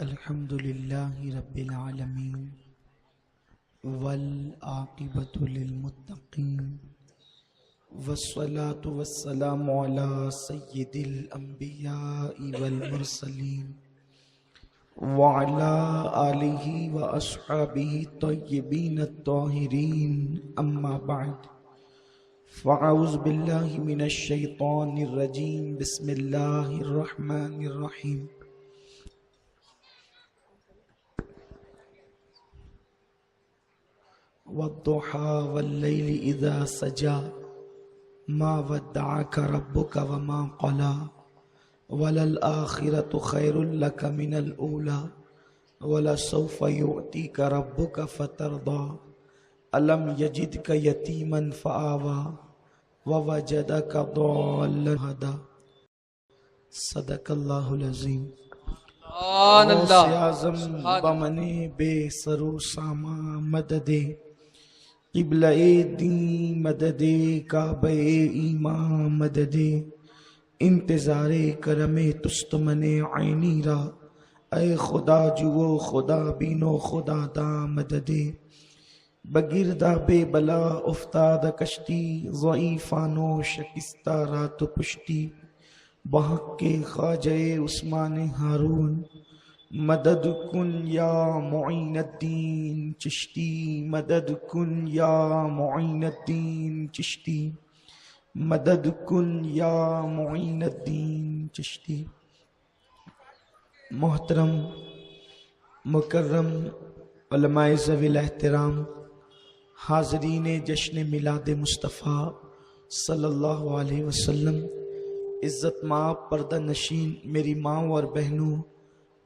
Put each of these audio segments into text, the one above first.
الحمد لله رب العالمين والعاقبة للمتقين والصلاة والسلام على سيد الأنبياء والمرسلين وعلى آله وأصحابه الطيبين الطاهرين أما بعد فأعوذ بالله من الشيطان الرجيم بسم الله الرحمن الرحيم والضحى والليل إذا سجى ما ودعك ربك وما قلى وللآخرة خير لك من الأولى ولسوف يؤتيك ربك فترضى ألم يجدك يتيما فآوى ووجدك ضالا هدى صدق الله العظيم. غوث اعظم بمنے بے سرو ساما مدد قبلہ دین مدد کعبہ ایمان مدد انتظار کرم تستمن عینی را اے خدا جو خدا بینو خدا دا مدد بگردہ بے بلا افتاد کشتی ضعیفانو شکستہ رات پشتی بحق کے خواجہ عثمان ہارون مدد کن یا معین الدین چشتی مدد کن یا معین الدین چشتی مدد کن یا معین الدین چشتی. محترم مکرم علماء ذوی الاحترام حاضرین جشن میلاد مصطفیٰ صلی اللہ علیہ وسلم، عزت ماں پردہ نشین میری ماں اور بہنوں،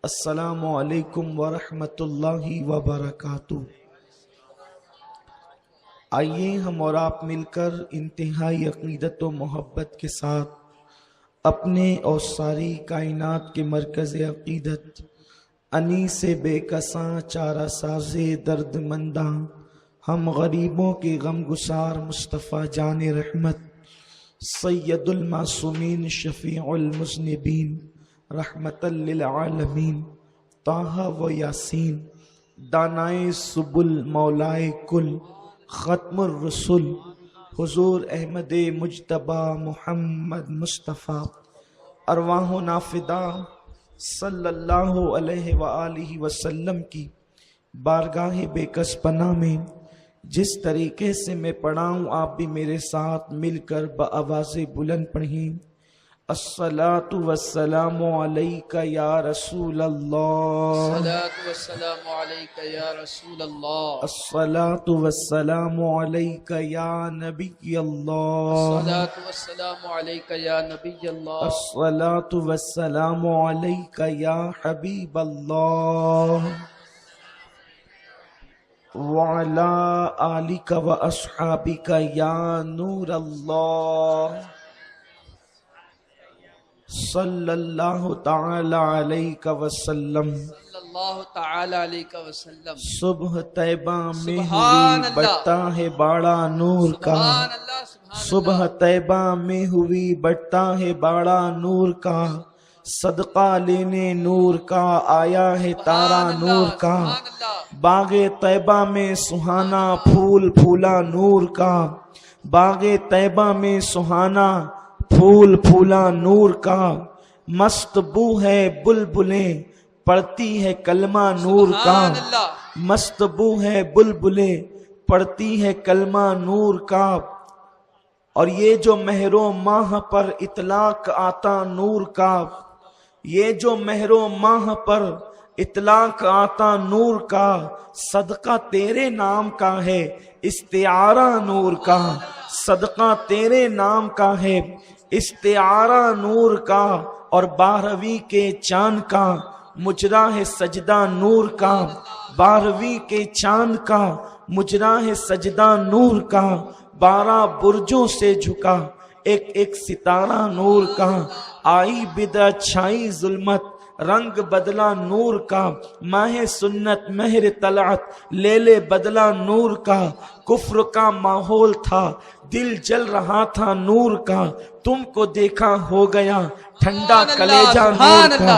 السلام علیکم ورحمۃ اللہ وبرکاتہ. آئیے ہم اور آپ مل کر انتہائی عقیدت و محبت کے ساتھ اپنے اور ساری کائنات کے مرکز عقیدت انیس بے کساں چارہ ساز درد منداں ہم غریبوں کے غم گسار مصطفیٰ جان رحمت سید المعصومین شفیع المذنبین رحمت للعالمین طٰہٰ و یاسین دانائے سبل مولائے کل ختم الرسل حضور احمد مجتبی محمد مصطفیٰ ارواحنا فدا صلی اللہ علیہ وآلہ وسلم کی بارگاہ بے کس پناہ میں جس طریقے سے میں پڑھاؤں آپ بھی میرے ساتھ مل کر بآواز بلند پڑھیں. الصلاۃ والسلام علیک یا رسول اللہ، الصلاۃ والسلام علیک یا رسول اللہ، الصلاۃ والسلام علیک یا نبی اللہ، الصلاۃ والسلام علیک یا نبی اللہ، الصلاۃ والسلام علیک یا حبیب اللہ وعلی آلک و اصحابک یا نور اللہ صلی اللہ تعالی علیہ وسلم. صلی اللہ تعالی علیہ وسلم. صبح طیبہ میں سبحان ہوئی اللہ، بڑھتا ہے باڑا نور کا، سبحان اللہ، سبحان صبح طیبہ میں ہوئی بڑھتا ہے باڑا نور کا، صدقہ لینے نور کا آیا ہے تارا نور کا، سبحان اللہ، باغ طیبہ میں سہانا پھول پھولا نور کا، باغ طیبہ میں سہانا پھول پھولا نور کا، مست بو ہے بلبلیں پڑھتی ہے کلمہ نور کا، سبحان اللہ، مست بو ہے بلبلیں پڑھتی ہے کلمہ نور کا. اور یہ جو مہر و ماہ پر اطلاق آتا نور کا، یہ جو مہر و ماہ پر اطلاق آتا نور کا، صدقہ تیرے نام کا ہے استعارہ نور کا، صدقہ تیرے نام کا ہے استعارہ نور کا. اور 12ویں کے چاند کا مجرا ہے سجدہ نور کا، 12ویں کے چاند کا مجرا ہے سجدہ نور کا، 12 برجوں سے جھکا ایک ایک ستارہ نور کا. آئی بدعت چھائی ظلمت رنگ بدلا نور کا، ماہ سنت مہر طلعت لے لے بدلا نور کا. کفر کا ماحول تھا دل جل رہا تھا نور کا، تم کو دیکھا ہو گیا ٹھنڈا کلیجہ نور کا.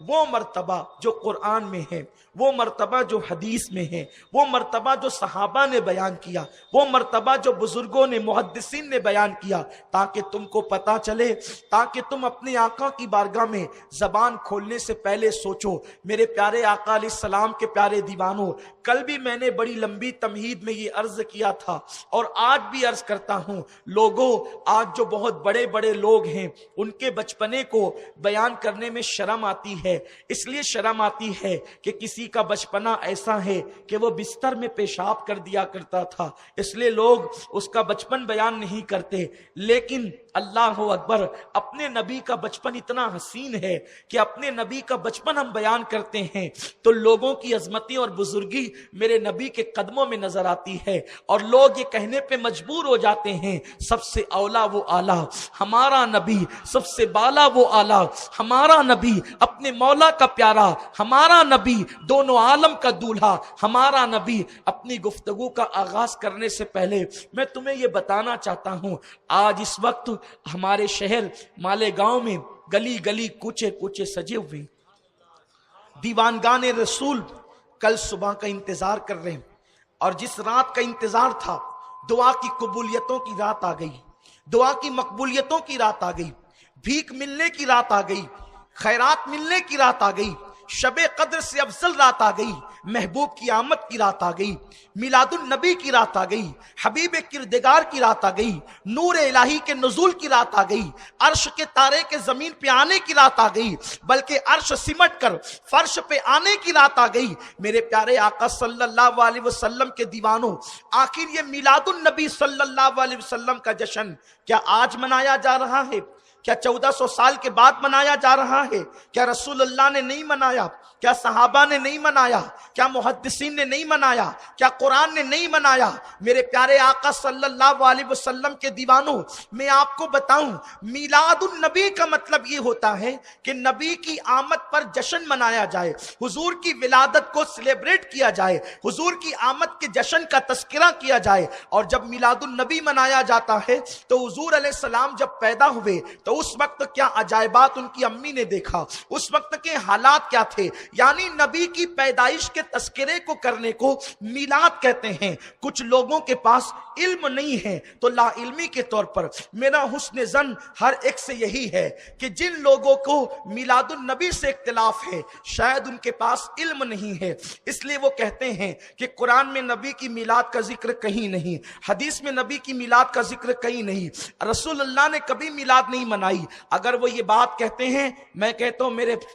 وہ مرتبہ جو قرآن میں ہے، وہ مرتبہ جو حدیث میں ہے، وہ مرتبہ جو صحابہ نے بیان کیا، وہ مرتبہ جو بزرگوں نے محدثین نے بیان کیا، تاکہ تم کو پتا چلے، تاکہ تم اپنے آقا کی بارگاہ میں زبان کھولنے سے پہلے سوچو۔ میرے پیارے آقا علیہ السلام کے پیارے دیوانوں، کل بھی میں نے بڑی لمبی تمہید میں یہ عرض کیا تھا اور آج بھی عرض کرتا ہوں، لوگوں آج جو بہت بڑے بڑے لوگ ہیں ان کے بچپنے کو بیان کرنے میں شرم آتی ہے۔ اس لیے شرم آتی ہے کہ کسی کا بچپنا ایسا ہے کہ وہ بستر میں پیشاب کر دیا کرتا تھا، اس لیے لوگ اس کا بچپن بیان نہیں کرتے۔ لیکن اللہ اکبر، اپنے نبی کا بچپن اتنا حسین ہے کہ اپنے نبی کا بچپن ہم بیان کرتے ہیں تو لوگوں کی عظمتی اور بزرگی میرے نبی کے قدموں میں نظر آتی ہے، اور لوگ یہ کہنے پہ مجبور ہو جاتے ہیں سب سے اولا وہ آلہ ہمارا نبی، سب سے بالا وہ آلہ ہمارا نبی، اپنے مولا کا پیارا ہمارا نبی، دونوں عالم کا دولہا ہمارا نبی۔ اپنی گفتگو کا آغاز کرنے سے پہلے میں تمہیں یہ بتانا چاہتا ہوں، آج اس وقت ہمارے شہر مالیگاؤں میں گلی گلی کوچے کوچے سجے ہوئے، دیوانگان رسول کل صبح کا انتظار کر رہے ہیں، اور جس رات کا انتظار تھا دعا کی قبولیتوں کی رات آ گئی، دعا کی مقبولیتوں کی رات آ گئی، بھیک ملنے کی رات آ گئی، خیرات ملنے کی رات آ گئی، شب قدر سے افضل رات آ گئی، محبوب کی آمد کی رات آ گئی، میلاد النبی کی رات آ گئی، حبیب کردگار کی رات آ گئی، نور الہی کے نزول کی رات آ گئی، عرش کے تارے کے زمین پہ آنے کی رات آ گئی، بلکہ عرش سمٹ کر فرش پہ آنے کی رات آ گئی۔ میرے پیارے آقا صلی اللہ علیہ وسلم کے دیوانوں، آخر یہ میلاد النبی صلی اللہ علیہ وسلم کا جشن کیا آج منایا جا رہا ہے؟ کیا 1400 سال کے بعد منایا جا رہا ہے؟ کیا رسول اللہ نے نہیں منایا؟ کیا صحابہ نے نہیں منایا؟ کیا محدثین نے نہیں منایا؟ کیا قرآن نے نہیں منایا؟ میرے پیارے آقا صلی اللہ علیہ وسلم کے دیوانوں، میں آپ کو بتاؤں، میلاد النبی کا مطلب یہ ہوتا ہے کہ نبی کی آمد پر جشن منایا جائے، حضور کی ولادت کو سیلیبریٹ کیا جائے، حضور کی آمد کے جشن کا تذکرہ کیا جائے۔ اور جب میلاد النبی منایا جاتا ہے تو حضور علیہ السلام جب پیدا ہوئے تو اس وقت کیا عجائبات ان کی امی نے دیکھا، اس وقت کے حالات کیا تھے، یعنی نبی کی پیدائش کے تذکرے کو کرنے کو میلاد کہتے ہیں۔ کچھ لوگوں کے پاس علم نہیں ہے تو لا علمی کے طور پر میرا حسن ظن ہر ایک سے یہی ہے کہ جن لوگوں کو میلاد النبی سے اختلاف ہے شاید ان کے پاس علم نہیں ہے، اس لیے وہ کہتے ہیں کہ قرآن میں نبی کی میلاد کا ذکر کہیں نہیں، حدیث میں نبی کی میلاد کا ذکر کہیں نہیں، رسول اللہ نے کبھی میلاد نہیں منائی۔ اگر وہ یہ بات کہتے ہیں، میں کہتا ہوں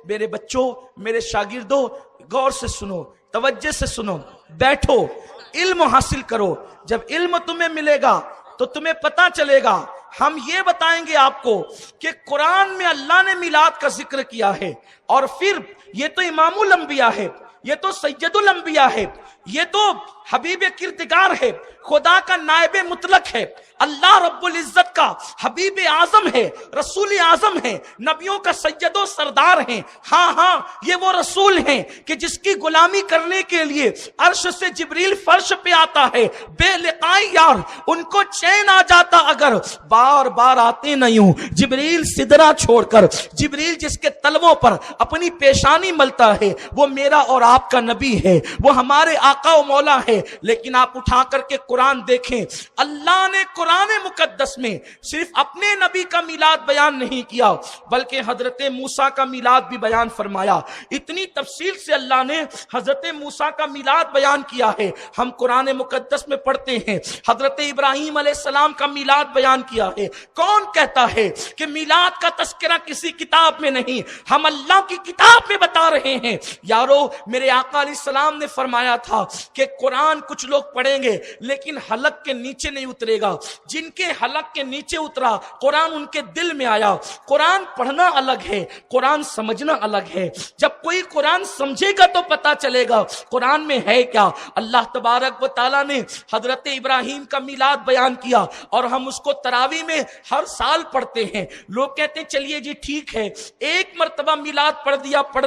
میرے بچوں، میرے شاگردوں، غور سے سنو، توجہ سے سنو، بیٹھو، علم حاصل کرو۔ جب علم تمہیں ملے گا تو تمہیں پتا چلے گا۔ ہم یہ بتائیں گے آپ کو کہ قرآن میں اللہ نے میلاد کا ذکر کیا ہے، اور پھر یہ تو امام الانبیاء ہے، یہ تو سید الانبیاء ہے، یہ تو حبیب کردگار ہے، خدا کا نائب مطلق ہے، اللہ رب العزت کا حبیب اعظم ہے، رسول اعظم ہے، نبیوں کا سید و سردار ہیں۔ ہاں یہ وہ رسول ہیں کہ جس کی غلامی کرنے کے لیے عرش سے جبریل فرش پہ آتا ہے، بے لقائی یار ان کو چین آ جاتا اگر بار بار آتے نہ یوں، جبریل سدرہ چھوڑ کر، جبریل جس کے تلووں پر اپنی پیشانی ملتا ہے وہ میرا اور آپ کا نبی ہے، وہ ہمارے آقا و مولا ہے۔ لیکن آپ اٹھا کر کے قرآن دیکھیں، اللہ نے قرآن مقدس میں صرف اپنے نبی کا میلاد بیان نہیں کیا بلکہ حضرت موسیٰ کا میلاد بھی بیان فرمایا۔ اتنی تفصیل سے اللہ نے حضرت موسیٰ کا میلاد بیان کیا ہے۔ ہم قرآن مقدس میں پڑھتے ہیں حضرت ابراہیم علیہ السلام کا میلاد بیان کیا ہے۔ کون کہتا ہے کہ میلاد کا تذکرہ کسی کتاب میں نہیں؟ ہم اللہ کی کتاب میں بتا رہے ہیں۔ یارو، میرے آقا علیہ السلام نے فرمایا تھا کہ قرآن کچھ لوگ پڑھیں گے لیکن حلق کے نیچے نہیں اترے گا۔ جن کے حلق کے نیچے اترا قرآن ان کے دل میں آیا۔ قرآن پڑھنا الگ ہے، قرآن سمجھنا الگ ہے۔ جب کوئی قرآن سمجھے گا تو پتا چلے گا قرآن میں ہے کیا۔ اللہ تبارک و تعالیٰ نے حضرت ابراہیم کا میلاد بیان کیا اور ہم اس کو تراویح میں ہر سال پڑھتے ہیں۔ لوگ کہتے ہیں چلیے جی ٹھیک ہے، ایک مرتبہ میلاد پڑھ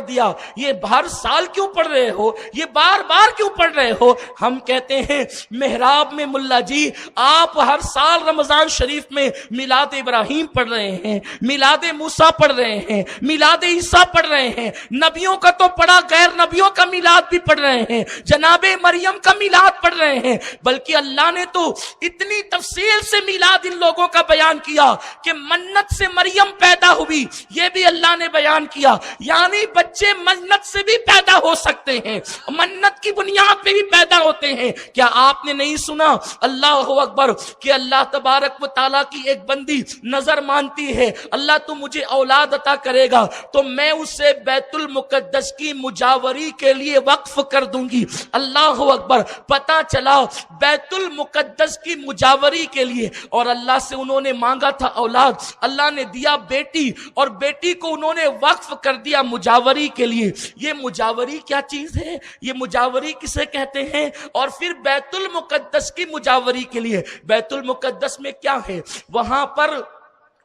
دیا، یہ ہر سال کیوں پڑھ رہے ہو، یہ بار بار کیوں پڑھ رہے ہو؟ ہم کہتے ہیں محراب میں ملا جی آپ ہر سال رمضان شریف میں میلاد ابراہیم پڑھ رہے ہیں، میلاد موسیٰ پڑھ رہے ہیں، میلاد عیسیٰ پڑھ رہے ہیں، نبیوں کا تو پڑھا، غیر نبیوں کا میلاد بھی پڑھ رہے ہیں، جناب مریم کا میلاد پڑھ رہے ہیں، بلکہ اللہ نے تو اتنی تفصیل سے میلاد ان لوگوں کا بیان کیا کہ منت سے مریم پیدا ہوئی، یہ بھی اللہ نے بیان کیا، یعنی بچے منت سے بھی پیدا ہو سکتے ہیں، منت کی بنیاد پہ بھی پیدا ہوتے ہیں۔ کیا آپ نے نہیں سنا اللہ اکبر کہ اللہ تبارک و تعالیٰ کی ایک بندی نظر مانتی ہے اللہ تو مجھے اولاد عطا کرے گا تو میں اسے بیت المقدس کی مجاوری کے لیے وقف کر دوں گی۔ اللہ اکبر، پتہ چلا بیت المقدس کی مجاوری کے لیے، اور اللہ سے انہوں نے مانگا تھا اولاد، اللہ نے دیا بیٹی، اور بیٹی کو انہوں نے وقف کر دیا مجاوری کے لیے۔ یہ مجاوری کیا چیز ہے؟ یہ مجاوری کسے کہتے ہیں؟ اور پھر بیت المقدس کی مجاوری کے لیے، بیت المقدس میں کیا ہے؟ وہاں پر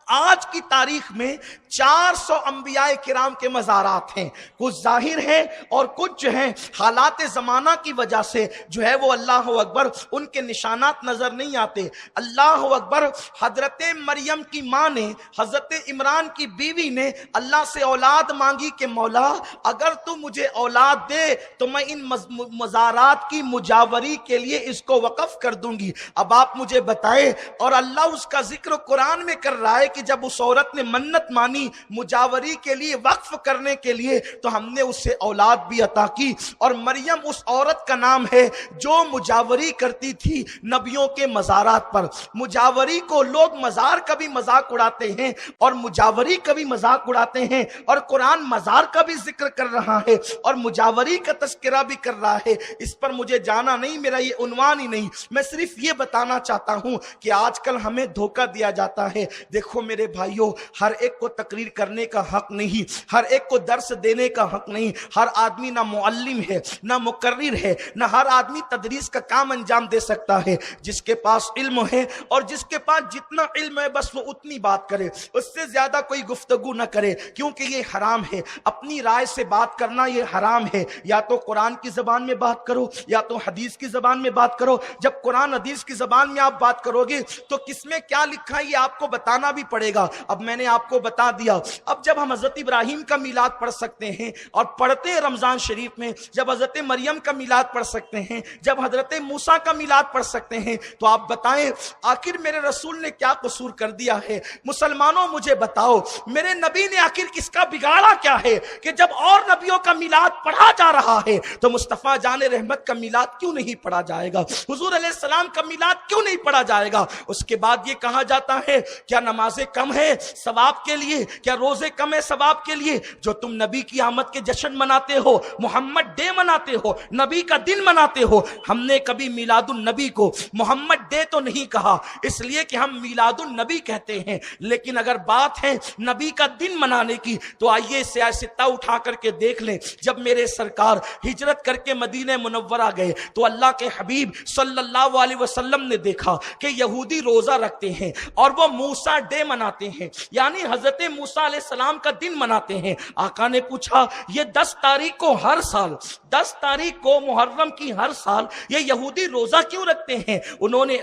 آج کی تاریخ میں 400 انبیاء کرام کے مزارات ہیں، کچھ ظاہر ہیں اور کچھ جو ہیں حالات زمانہ کی وجہ سے جو ہے وہ اللہ اکبر ان کے نشانات نظر نہیں آتے۔ اللہ اکبر، حضرت مریم کی ماں نے، حضرت عمران کی بیوی نے اللہ سے اولاد مانگی کہ مولا اگر تو مجھے اولاد دے تو میں ان مزارات کی مجاوری کے لیے اس کو وقف کر دوں گی۔ اب آپ مجھے بتائیں، اور اللہ اس کا ذکر قرآن میں کر رہا ہے کہ جب اس عورت نے منت مانی مجاوری کے لیے، وقف کرنے کے لیے، تو ہم نے اسے اولاد بھی عطا کی، اور مریم اس عورت کا نام ہے جو مجاوری کرتی تھی نبیوں کے مزارات پر۔ مجاوری کو لوگ مزار کا بھی مذاق اڑاتے ہیں اور مجاوری کا بھی مذاق اڑاتے ہیں، اور قرآن مزار کا بھی ذکر کر رہا ہے اور مجاوری کا تذکرہ بھی کر رہا ہے۔ اس پر مجھے جانا نہیں، میرا یہ عنوان ہی نہیں، میں صرف یہ بتانا چاہتا ہوں کہ آج کل ہمیں دھوکہ دیا جاتا ہے۔ دیکھو میرے بھائیوں، ہر ایک کو تقریر کرنے کا حق نہیں، ہر ایک کو درس دینے کا حق نہیں، ہر آدمی نہ معلم ہے نہ مقرر ہے، نہ ہر آدمی تدریس کا کام انجام دے سکتا ہے۔ جس کے پاس علم ہے اور جس کے پاس جتنا علم ہے بس وہ اتنی بات کرے، اس سے زیادہ کوئی گفتگو نہ کرے، کیونکہ یہ حرام ہے، اپنی رائے سے بات کرنا یہ حرام ہے۔ یا تو قرآن کی زبان میں بات کرو یا تو حدیث کی زبان میں بات کرو۔ جب قرآن حدیث کی زبان میں آپ بات کرو گے تو کس میں کیا لکھا ہے یہ آپ کو بتانا بھی پڑے گا۔ اب میں نے آپ کو بتا دیا، اب جب ہم حضرت ابراہیم کا میلاد پڑھ سکتے ہیں اور پڑھتے ہیں رمضان شریف میں، جب حضرت مریم کا میلاد پڑھ سکتے ہیں، جب حضرت موسیٰ کا میلاد پڑھ سکتے ہیں، تو آپ بتائیں آخر میرے رسول نے کیا قصور کر دیا ہے؟ مسلمانوں مجھے بتاؤ، میرے نبی نے آخر کس کا بگاڑا کیا ہے کہ جب اور نبیوں کا میلاد پڑھا جا رہا ہے تو مصطفیٰ جان رحمت کا میلاد کیوں نہیں پڑھا جائے گا؟ حضور علیہ السلام کا میلاد کیوں نہیں پڑھا جائے گا؟ اس کے بعد یہ کہا جاتا ہے کیا نمازیں کم ہے ثواب کے لیے؟ کیا روزے کم ہے ثواب کے لیے؟ جو تم نبی کی آمد کے جشن مناتے ہو، محمد ڈے مناتے ہو، نبی کا دن مناتے ہو، ہم نے کبھی میلاد النبی کو محمد ڈے تو نہیں کہا، اس لیے کہ ہم میلاد النبی کہتے ہیں۔ لیکن اگر بات ہے نبی کا دن منانے کی تو آئیے سیاستہ اٹھا کر کے دیکھ لیں، جب میرے سرکار ہجرت کر کے مدینہ منورہ گئے تو اللہ کے حبیب صلی اللہ علیہ وسلم نے دیکھا کہ یہودی روزہ رکھتے ہیں اور وہ موسیٰ ڈے مناتے ہیں، یعنی حضرت موسیٰ علیہ السلام کا دن مناتے ہیں۔ آقا نے پوچھا یہ 10 تاریخ کو ہر سال، 10 تاریخ کو محرم کی ہر سال یہ یہودی روزہ کیوں رکھتے ہیں؟ انہوں نے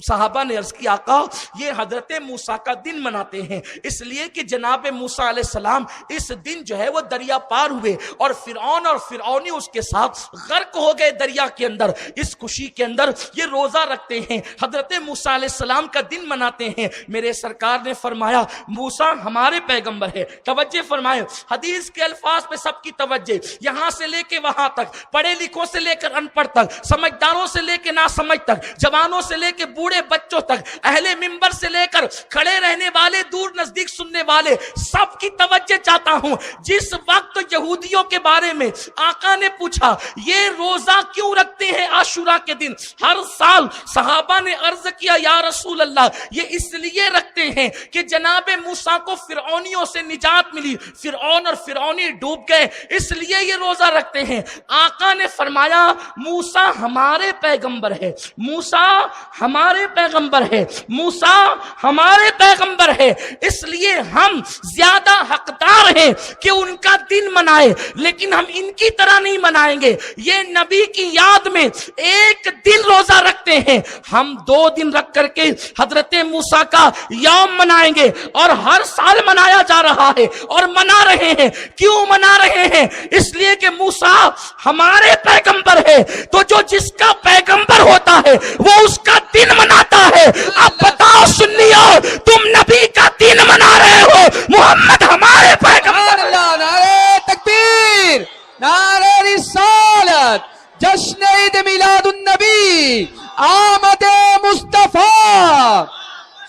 صحابہ نے عرض کیا آقا یہ حضرت موسیٰ کا دن مناتے ہیں، اس لیے کہ جناب موسیٰ علیہ السلام اس دن جو ہے وہ دریا پار ہوئے اور فرعون اور فرعونی اس کے ساتھ غرق ہو گئے دریا کے اندر، اس خوشی کے اندر یہ روزہ رکھتے ہیں، حضرت موسیٰ علیہ السلام کا دن مناتے ہیں۔ میرے سرکار نے فرمایا موسیٰ ہمارے پیغمبر ہے، توجہ فرمائے، حدیث کے الفاظ پہ سب کی توجہ، یہاں سے لے کے وہاں تک، پڑھے لکھوں سے لے کر ان پڑھ تک، سمجھداروں سے لے کے ناسمجھ تک، جوانوں سے لے کے بوڑھے بچوں تک، اہل منبر سے لے کر کھڑے رہنے والے، دور نزدیک سننے والے، سب کی توجہ چاہتا ہوں۔ جس وقت یہودیوں کے بارے میں آقا نے پوچھا یہ روزہ کیوں رکھتے ہیں عاشورہ کے دن ہر سال، صحابہ نے عرض کیا یا رسول اللہ یہ اس لیے رکھتے ہیں کہ جناب موسیٰ کو فرعونیوں سے نجات ملی، فرعون اور فرعونی ڈوب گئے، اس لیے یہ روزہ رکھتے ہیں۔ آقا نے فرمایا موسیٰ ہمارے پیغمبر ہے، موسیٰ ہمارے پیغمبر ہے، موسیٰ ہمارے پیغمبر ہے، اس لیے ہم زیادہ حقدار ہیں کہ ان کا دن منائے، لیکن ہم ان کی طرح نہیں منائیں گے۔ یہ نبی کی یاد میں ایک دن روزہ رکھتے ہیں، ہم 2 دن رکھ کر کے حضرت موسیٰ کا یوم منائیں گے، اور ہر سال منایا جا رہا ہے اور منا رہے ہیں۔ کیوں منا رہے ہیں؟ اس لیے کہ موسیٰ ہمارے پیغمبر ہے، تو جو جس کا پیغمبر ہوتا ہے وہ اس کا دن مناتا ہے۔ اب بتاؤ سنیو، تم نبی کا دن منا رہے ہو، محمد ہمارے پیغمبر۔ اللہ، نعرہ تکبیر، نعرہ رسالت، جشن عید میلاد النبی، آمد مصطفیٰ۔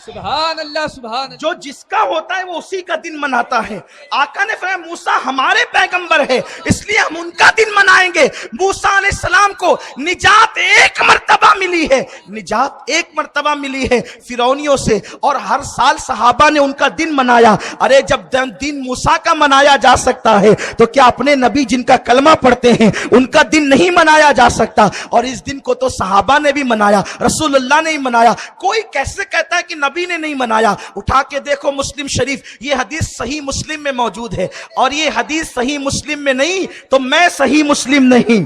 سبحان اللہ، سبحان اللہ۔ جو جس کا ہوتا ہے وہ اسی کا دن مناتا ہے۔ آقا نے فرمایا موسیٰ ہمارے پیغمبر ہے، اس لیے ہم ان کا دن منائیں گے۔ موسیٰ علیہ السلام کو نجات ایک مرتبہ ملی ہے، نجات ایک مرتبہ ملی ہے فرعونیوں سے، اور ہر سال صحابہ نے ان کا دن منایا۔ ارے جب دن موسیٰ کا منایا جا سکتا ہے تو کیا اپنے نبی جن کا کلمہ پڑھتے ہیں ان کا دن نہیں منایا جا سکتا؟ اور اس دن کو تو صحابہ نے بھی منایا، رسول اللہ نے ہی منایا۔ کوئی کیسے کہتا ہے کہ نبی نے نہیں منایا؟ اٹھا کے دیکھو مسلم شریف، یہ حدیث صحیح مسلم میں موجود ہے، اور یہ حدیث صحیح مسلم میں نہیں تو میں صحیح مسلم نہیں،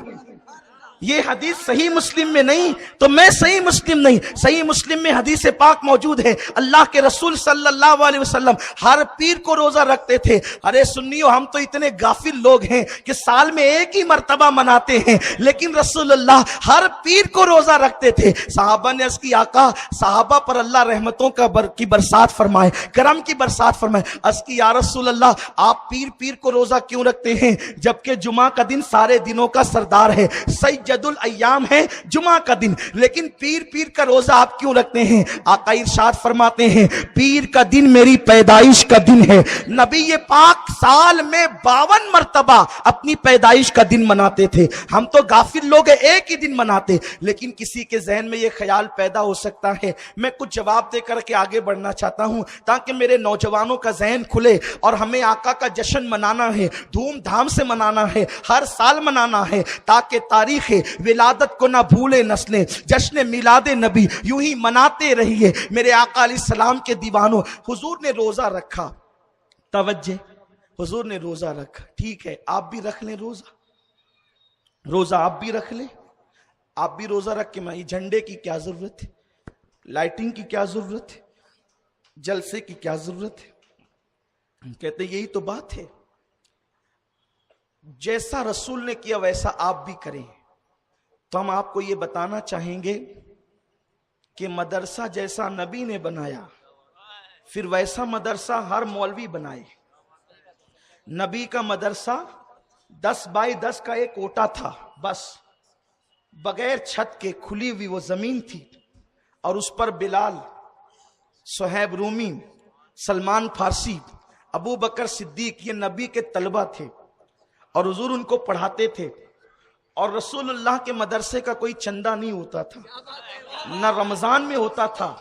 یہ حدیث صحیح مسلم میں نہیں تو میں صحیح مسلم نہیں۔ صحیح مسلم میں حدیث پاک موجود ہے، اللہ کے رسول صلی اللہ علیہ وسلم ہر پیر کو روزہ رکھتے تھے۔ ارے سنیو، ہم تو اتنے غافل لوگ ہیں کہ سال میں ایک ہی مرتبہ مناتے ہیں، لیکن رسول اللہ ہر پیر کو روزہ رکھتے تھے۔ صحابہ نے عرض کی آقا، صحابہ پر اللہ رحمتوں کی برسات فرمائے، کرم کی برسات فرمائے۔ عرض کی یا رسول اللہ، آپ پیر کو روزہ کیوں رکھتے ہیں جبکہ جمعہ کا دن سارے دنوں کا سردار ہے، سید الایام ہے جمعہ کا دن، لیکن پیر کا روزہ آپ کیوں رکھتے ہیں؟ آقا ارشاد فرماتے ہیں پیر کا دن میری پیدائش کا دن ہے۔ نبی پاک سال میں 52 مرتبہ اپنی پیدائش کا دن مناتے تھے۔ ہم تو غافل لوگ ایک ہی دن مناتے، لیکن کسی کے ذہن میں یہ خیال پیدا ہو سکتا ہے۔ میں کچھ جواب دے کر کے آگے بڑھنا چاہتا ہوں تاکہ میرے نوجوانوں کا ذہن کھلے، اور ہمیں آقا کا جشن منانا ہے، دھوم دھام سے منانا ہے، ہر سال منانا ہے، تاکہ تاریخ ولادت کو نہ بھولے نسلیں۔ جشن میلاد نبی یوں ہی مناتے رہیے۔ میرے آقا علیہ السلام کے دیوانوں، حضور نے روزہ رکھا، توجہ، حضور نے روزہ رکھا، ٹھیک ہے آپ بھی رکھ لیں روزہ آپ بھی رکھ لیں، آپ بھی روزہ رکھ کے میں جھنڈے کی کیا ضرورت ہے، لائٹنگ کی کیا ضرورت ہے، جلسے کی کیا ضرورت ہے؟ کہتے یہی تو بات ہے، جیسا رسول نے کیا ویسا آپ بھی کریں۔ تو ہم آپ کو یہ بتانا چاہیں گے کہ مدرسہ جیسا نبی نے بنایا پھر ویسا مدرسہ ہر مولوی بنائے۔ نبی کا مدرسہ 10 بائی 10 کا ایک کوٹا تھا، بس بغیر چھت کے کھلی ہوئی وہ زمین تھی، اور اس پر بلال، صہیب رومی، سلمان فارسی، ابو بکر صدیق، یہ نبی کے طلبہ تھے، اور حضور ان کو پڑھاتے تھے۔ اور رسول اللہ کے مدرسے کا کوئی چندہ نہیں ہوتا تھا، نہ رمضان میں ہوتا تھا،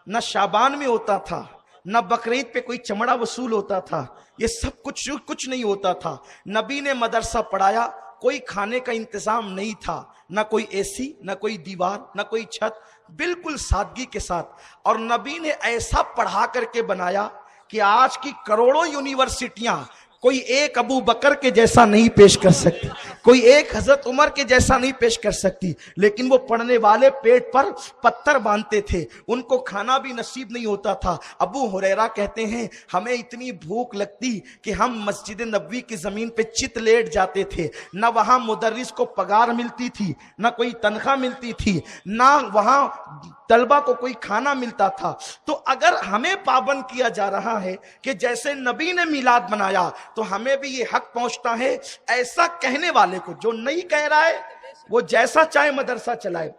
نہ شعبان میں ہوتا تھا، نہ بقرعید پہ کوئی چمڑا وصول ہوتا تھا، یہ سب کچھ نہیں ہوتا تھا۔ نبی نے مدرسہ پڑھایا، کوئی کھانے کا انتظام نہیں تھا، نہ کوئی اے سی، نہ کوئی دیوار، نہ کوئی چھت، بالکل سادگی کے ساتھ۔ اور نبی نے ایسا پڑھا کر کے بنایا کہ آج کی کروڑوں یونیورسٹیاں کوئی ایک ابو بکر کے جیسا نہیں پیش کر سکتی، کوئی ایک حضرت عمر کے جیسا نہیں پیش کر سکتی، لیکن وہ پڑھنے والے پیٹ پر پتھر باندھتے تھے، ان کو کھانا بھی نصیب نہیں ہوتا تھا۔ ابو ہریرہ کہتے ہیں ہمیں اتنی بھوک لگتی کہ ہم مسجد نبوی کی زمین پہ چت لیٹ جاتے تھے، نہ وہاں مدرس کو پگار ملتی تھی، نہ کوئی تنخواہ ملتی تھی، نہ وہاں طلبہ کو کوئی کھانا ملتا تھا۔ تو اگر ہمیں پابند کیا جا رہا ہے کہ جیسے نبی نے میلاد منایا تو ہمیں بھی یہ حق پہنچتا ہے ایسا کہنے والے کو، جو نہیں کہہ رہا ہے وہ جیسا چاہے مدرسہ چلائے،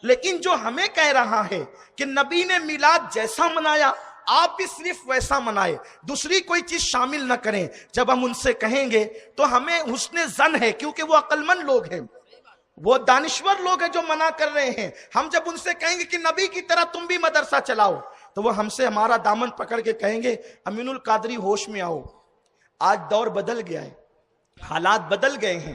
لیکن جو ہمیں کہہ رہا ہے کہ نبی نے میلاد جیسا منایا آپ بھی صرف ویسا منائے، دوسری کوئی چیز شامل نہ کریں، جب ہم ان سے کہیں گے تو ہمیں حسن ظن ہے، کیونکہ وہ عقل مند لوگ ہیں، وہ دانشور لوگ ہیں جو منع کر رہے ہیں۔ ہم جب ان سے کہیں گے کہ نبی کی طرح تم بھی مدرسہ چلاؤ تو وہ ہم سے ہمارا دامن پکڑ کے کہیں گے امین القادری ہوش میں آؤ، آج دور بدل گیا ہے، حالات بدل گئے ہیں،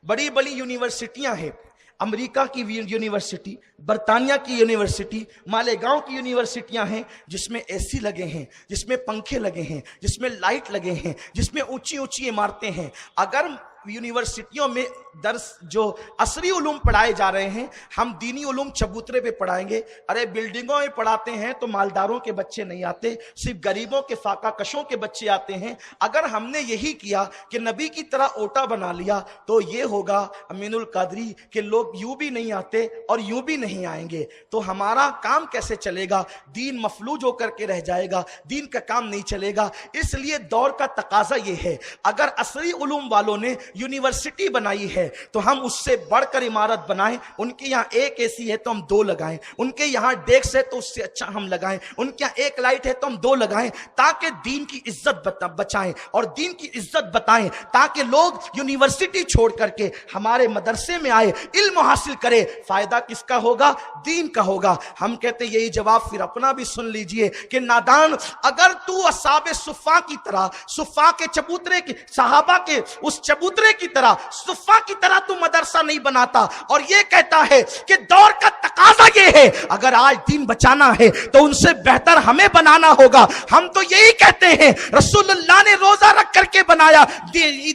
بڑی بڑی یونیورسٹیاں ہیں، امریکہ کی یونیورسٹی، برطانیہ کی یونیورسٹی، مالیگاؤں کی یونیورسٹیاں ہیں جس میں اے سی لگے ہیں، جس میں پنکھے لگے ہیں، جس میں لائٹ لگے ہیں، جس میں اونچی اونچی عمارتیں ہیں۔ اگر یونیورسٹیوں میں درس جو عصری علوم پڑھائے جا رہے ہیں، ہم دینی علوم چبوترے پہ پڑھائیں گے، ارے بلڈنگوں میں پڑھاتے ہیں تو مالداروں کے بچے نہیں آتے، صرف غریبوں کے فاقہ کشوں کے بچے آتے ہیں۔ اگر ہم نے یہی کیا کہ نبی کی طرح اوٹا بنا لیا تو یہ ہوگا امین القادری کہ لوگ یوں بھی نہیں آتے اور یوں بھی نہیں آئیں گے، تو ہمارا کام کیسے چلے گا؟ دین مفلوج ہو کر کے رہ جائے گا، دین کا کام نہیں چلے گا۔ اس لیے دور کا تقاضا یہ ہے، اگر عصری علوم والوں نے یونیورسٹی بنائی ہے تو ہم اس سے بڑھ کر عمارت بنائیں۔ ان کے یہاں ایک اے سی ہے تو ہم دو لگائیں، ان کے یہاں ڈیسک ہے تو اس سے اچھا ہم لگائیں، ان کے یہاں ایک لائٹ ہے تو ہم دو لگائیں، تاکہ دین کی عزت بچائیں اور دین کی عزت بتائیں، تاکہ لوگ یونیورسٹی چھوڑ کر کے ہمارے مدرسے میں آئے، علم حاصل کرے۔ فائدہ کس کا ہوگا؟ دین کا ہوگا۔ ہم کہتے ہیں یہی جواب پھر اپنا بھی سن لیجئے کہ نادان، اگر تو اصحاب صفا کی طرح، صفا کے چبوترے کی، صحابہ کے اس چبوترے کی طرح، صفا کی طرح تو مدرسہ نہیں بناتا اور یہ کہتا ہے کہ دور کا تقاضا یہ ہے اگر آج دین بچانا ہے تو ان سے بہتر ہمیں بنانا ہوگا۔ ہم تو یہی کہتے ہیں، رسول اللہ نے روزہ رکھ کر کے بنایا،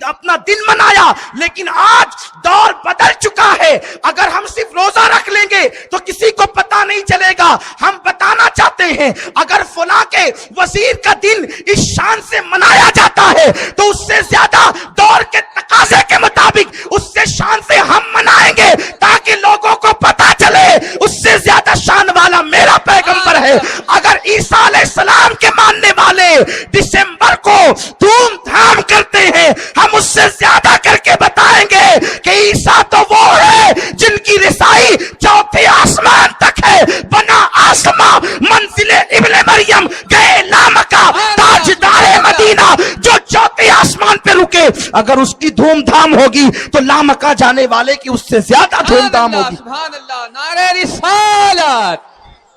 اپنا دن منایا، لیکن آج دور بدل چکا ہے۔ اگر ہم صرف روزہ رکھ لیں گے تو کسی کو پتا نہیں چلے گا۔ ہم بتانا چاہتے ہیں اگر فلاں کے وزیر کا دن اس شان سے منایا جاتا ہے تو اس سے زیادہ دور کے تقاضے کے مطابق اس سے شان سے ہم منائیں گے، تاکہ لوگوں کو پتا چلے اس سے زیادہ شان والا میرا پیغمبر ہے۔ اگر عیسیٰ علیہ السلام کے ماننے والے دسمبر کو دھوم دھام کرتے ہیں، ہم اس سے زیادہ کر کے بتائیں گے کہ عیسیٰ تو وہ ہے جن کی رسائی چوتھے آسمان تک ہے، بنا آسماں منزل ابن مریم گئے لامکہ تاجدار مدینہ، جو چوتھے آسمان پہ رکے اگر اس کی دھوم دھام ہوگی تو لامکہ جانے والے کی اس سے زیادہ دھوم دھام ہوگی۔ سبحان اللہ، نعرہ رسالت،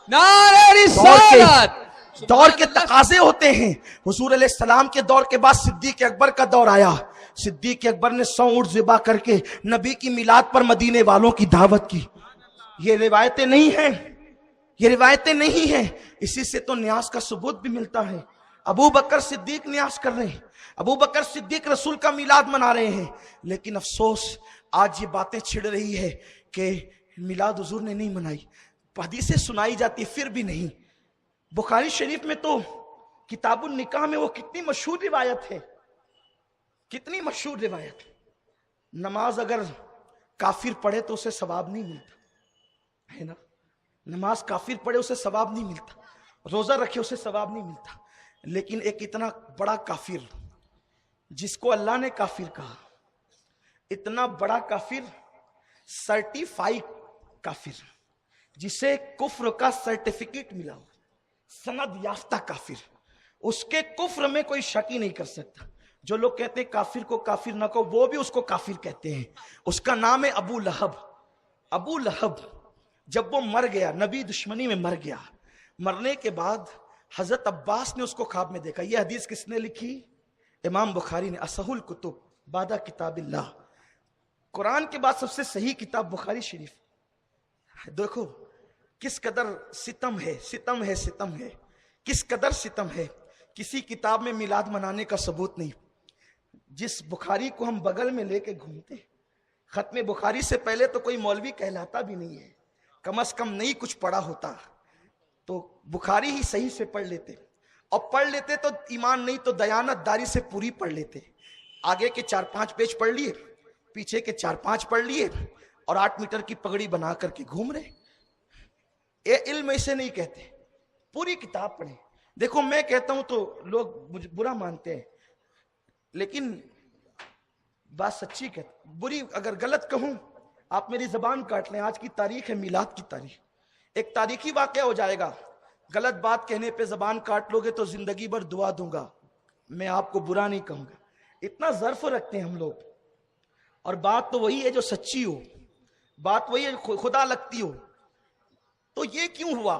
نعرہ رسالت۔ دور کے تقاضے ہوتے ہیں۔ حضور علیہ السلام کے دور کے بعد صدیق اکبر کا دور آیا۔ صدیق اکبر نے 100 اونٹ ذبح کر کے نبی کی میلاد پر مدینے والوں کی دعوت کی۔ یہ روایتیں نہیں ہیں، یہ روایتیں نہیں ہیں، اسی سے تو نیاز کا ثبوت بھی ملتا ہے۔ ابو بکر صدیق نیاز کر رہے ہیں، ابو بکر صدیق رسول کا میلاد منا رہے ہیں، لیکن افسوس آج یہ باتیں چھڑ رہی ہے کہ میلاد حضور نے نہیں منائی، حدیثیں سنائی جاتی پھر بھی نہیں۔ بخاری شریف میں تو کتاب النکاح میں وہ کتنی مشہور روایت ہے، کتنی مشہور روایت۔ نماز اگر کافر پڑھے تو اسے ثواب نہیں ملتا، ہے نا؟ نماز کافر پڑھے اسے ثواب نہیں ملتا، روزہ رکھے اسے ثواب نہیں ملتا، لیکن ایک اتنا بڑا کافر جس کو اللہ نے کافر کہا، اتنا بڑا کافر، سرٹیفائیڈ کافر، جسے کفر کا سرٹیفکیٹ ملا ہو، سند یافتہ کافر، اس کے کفر میں کوئی شک ہی نہیں کر سکتا۔ جو لوگ کہتے ہیں کافر کو کافر نہ کہو، وہ بھی اس کو کافر کہتے ہیں۔ اس کا نام ہے ابو لہب۔ ابو لہب جب وہ مر گیا، نبی دشمنی میں مر گیا، مرنے کے بعد حضرت عباس نے اس کو خواب میں دیکھا۔ یہ حدیث کس نے لکھی؟ امام بخاری نے، اصح الکتب بعد کتاب اللہ، قرآن کے بعد سب سے صحیح کتاب بخاری شریف۔ دیکھو کس قدر ستم ہے، ستم ہے، ستم ہے، کس قدر ستم ہے۔ کسی کتاب میں میلاد منانے کا ثبوت نہیں۔ جس بخاری کو ہم بغل میں لے کے گھومتے، ختم بخاری سے پہلے تو کوئی مولوی کہلاتا بھی نہیں ہے، کم از کم نہیں کچھ پڑھا ہوتا تو بخاری ہی صحیح سے پڑھ لیتے، اور پڑھ لیتے تو ایمان نہیں تو دیانت داری سے پوری پڑھ لیتے۔ آگے کے 4-5 پیج پڑھ لیے، پیچھے کے 4-5 پڑھ لیے، اور 8 میٹر کی پگڑی بنا کر کے گھوم رہے۔ اے علم اسے نہیں کہتے، پوری کتاب پڑھیں۔ دیکھو میں کہتا ہوں تو لوگ مجھے برا مانتے ہیں، لیکن بات سچی کہتا، بری اگر غلط کہوں آپ میری زبان کاٹ لیں۔ آج کی تاریخ ہے میلاد کی تاریخ، ایک تاریخی واقعہ ہو جائے گا، غلط بات کہنے پہ زبان کاٹ لو گے تو زندگی بھر دعا دوں گا، میں آپ کو برا نہیں کہوں گا۔ اتنا ظرف رکھتے ہیں ہم لوگ، اور بات تو وہی ہے جو سچی ہو، بات وہی ہے خدا لگتی ہو۔ تو یہ کیوں ہوا؟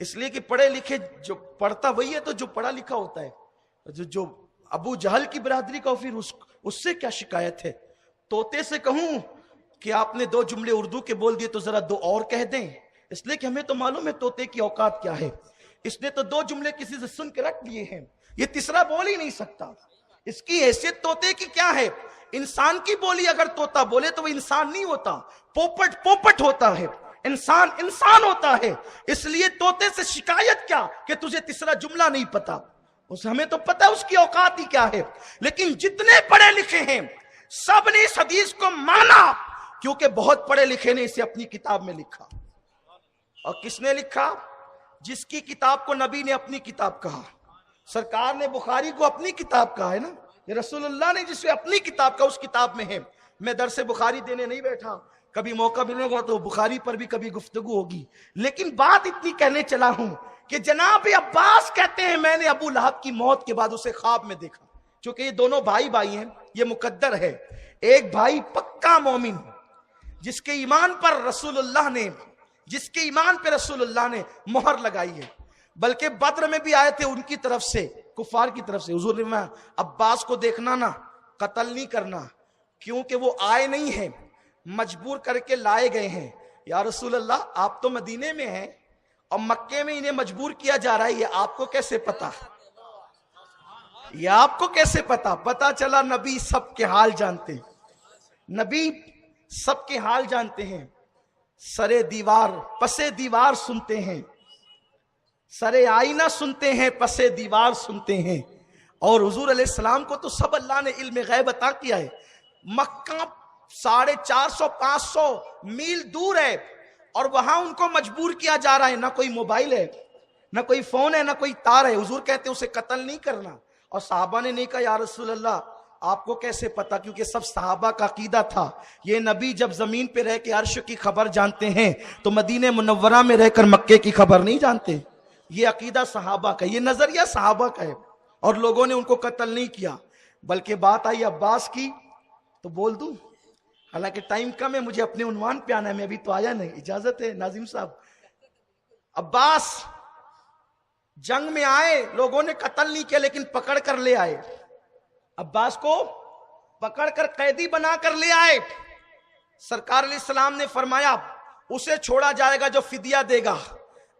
اس لیے کہ پڑھے لکھے جو پڑھتا وہی ہے تو جو پڑھا لکھا ہوتا ہے. جو ابو جہل کی برادری کا پھر اس سے کیا شکایت ہے. طوطے سے کہوں کہ آپ نے 2 جملے اردو کے بول دیے تو ذرا 2 اور کہہ دیں, اس لیے کہ ہمیں تو معلوم ہے طوطے کی اوقات کیا ہے. اس نے تو 2 جملے کسی سے سن کے رکھ دیے ہیں, یہ تیسرا بول ہی نہیں سکتا. اس کی حیثیت طوطے کی کیا ہے؟ انسان کی بولی اگر طوطا بولے تو وہ انسان نہیں ہوتا, پوپٹ ہوتا ہے. انسان ہوتا ہے. اس لیے طوطے سے شکایت کیا کہ تجھے تیسرا جملہ نہیں پتا. ہمیں تو پتا اس کی اوقات ہی کیا ہے. لیکن جتنے پڑھے لکھے ہیں سب نے اس حدیث کو مانا, کیونکہ بہت پڑھے لکھے نے اسے اپنی کتاب میں لکھا. اور کس نے لکھا؟ جس کی کتاب کو نبی نے اپنی کتاب کہا. سرکار نے بخاری کو اپنی کتاب کہا ہے نا, یہ رسول اللہ نے جسے اپنی کتاب کا اس کتاب میں ہے. میں درس بخاری دینے نہیں بیٹھا, کبھی موقع ملے گا تو بخاری پر بھی کبھی گفتگو ہوگی. لیکن بات اتنی کہنے چلا ہوں کہ جناب عباس کہتے ہیں میں نے ابو لہب کی موت کے بعد اسے خواب میں دیکھا. چونکہ یہ دونوں بھائی ہیں, یہ مقدر ہے. ایک بھائی پکا مومن جس کے ایمان پر رسول اللہ نے مہر لگائی ہے. بلکہ بدر میں بھی آئے تھے ان کی طرف سے, کفار کی طرف سے. حضور نے فرمایا عباس کو دیکھنا نا, قتل نہیں کرنا, کیونکہ وہ آئے نہیں ہیں, مجبور کر کے لائے گئے ہیں. یا رسول اللہ آپ تو مدینے میں ہیں اور مکے میں انہیں مجبور کیا جا رہا ہے, یہ آپ کو کیسے پتا؟ یہ آپ کو کیسے پتا؟ پتا چلا نبی سب کے حال جانتے ہیں. نبی سب کے حال جانتے ہیں. سرے دیوار پسے دیوار سنتے ہیں, سرے آئینہ سنتے ہیں, پسے دیوار سنتے ہیں. اور حضور علیہ السلام کو تو سب اللہ نے علم غیب عطا کیا ہے. مکہ 450-500 میل دور ہے اور وہاں ان کو مجبور کیا جا رہا ہے. نہ کوئی موبائل ہے, نہ کوئی فون ہے, نہ کوئی تار ہے. حضور کہتے ہیں اسے قتل نہیں کرنا. اور صحابہ نے نہیں کہا یا رسول اللہ آپ کو کیسے پتا, کیونکہ سب صحابہ کا عقیدہ تھا یہ نبی جب زمین پہ رہ کے عرش کی خبر جانتے ہیں تو مدینہ منورہ میں رہ کر مکے کی خبر نہیں جانتے. یہ عقیدہ صحابہ کا, یہ نظریہ صحابہ کا ہے. اور لوگوں نے ان کو قتل نہیں کیا. بلکہ بات آئی عباس کی تو بول دوں, حالانکہ ٹائم کم ہے, مجھے اپنے عنوان پہ آنا ہے, میں ابھی تو آیا نہیں. اجازت ہے ناظم صاحب؟ عباس جنگ میں آئے, لوگوں نے قتل نہیں کیا لیکن پکڑ کر لے آئے. عباس کو پکڑ کر قیدی بنا کر لے آئے. سرکار علیہ السلام نے فرمایا اسے چھوڑا جائے گا جو فدیہ دے گا.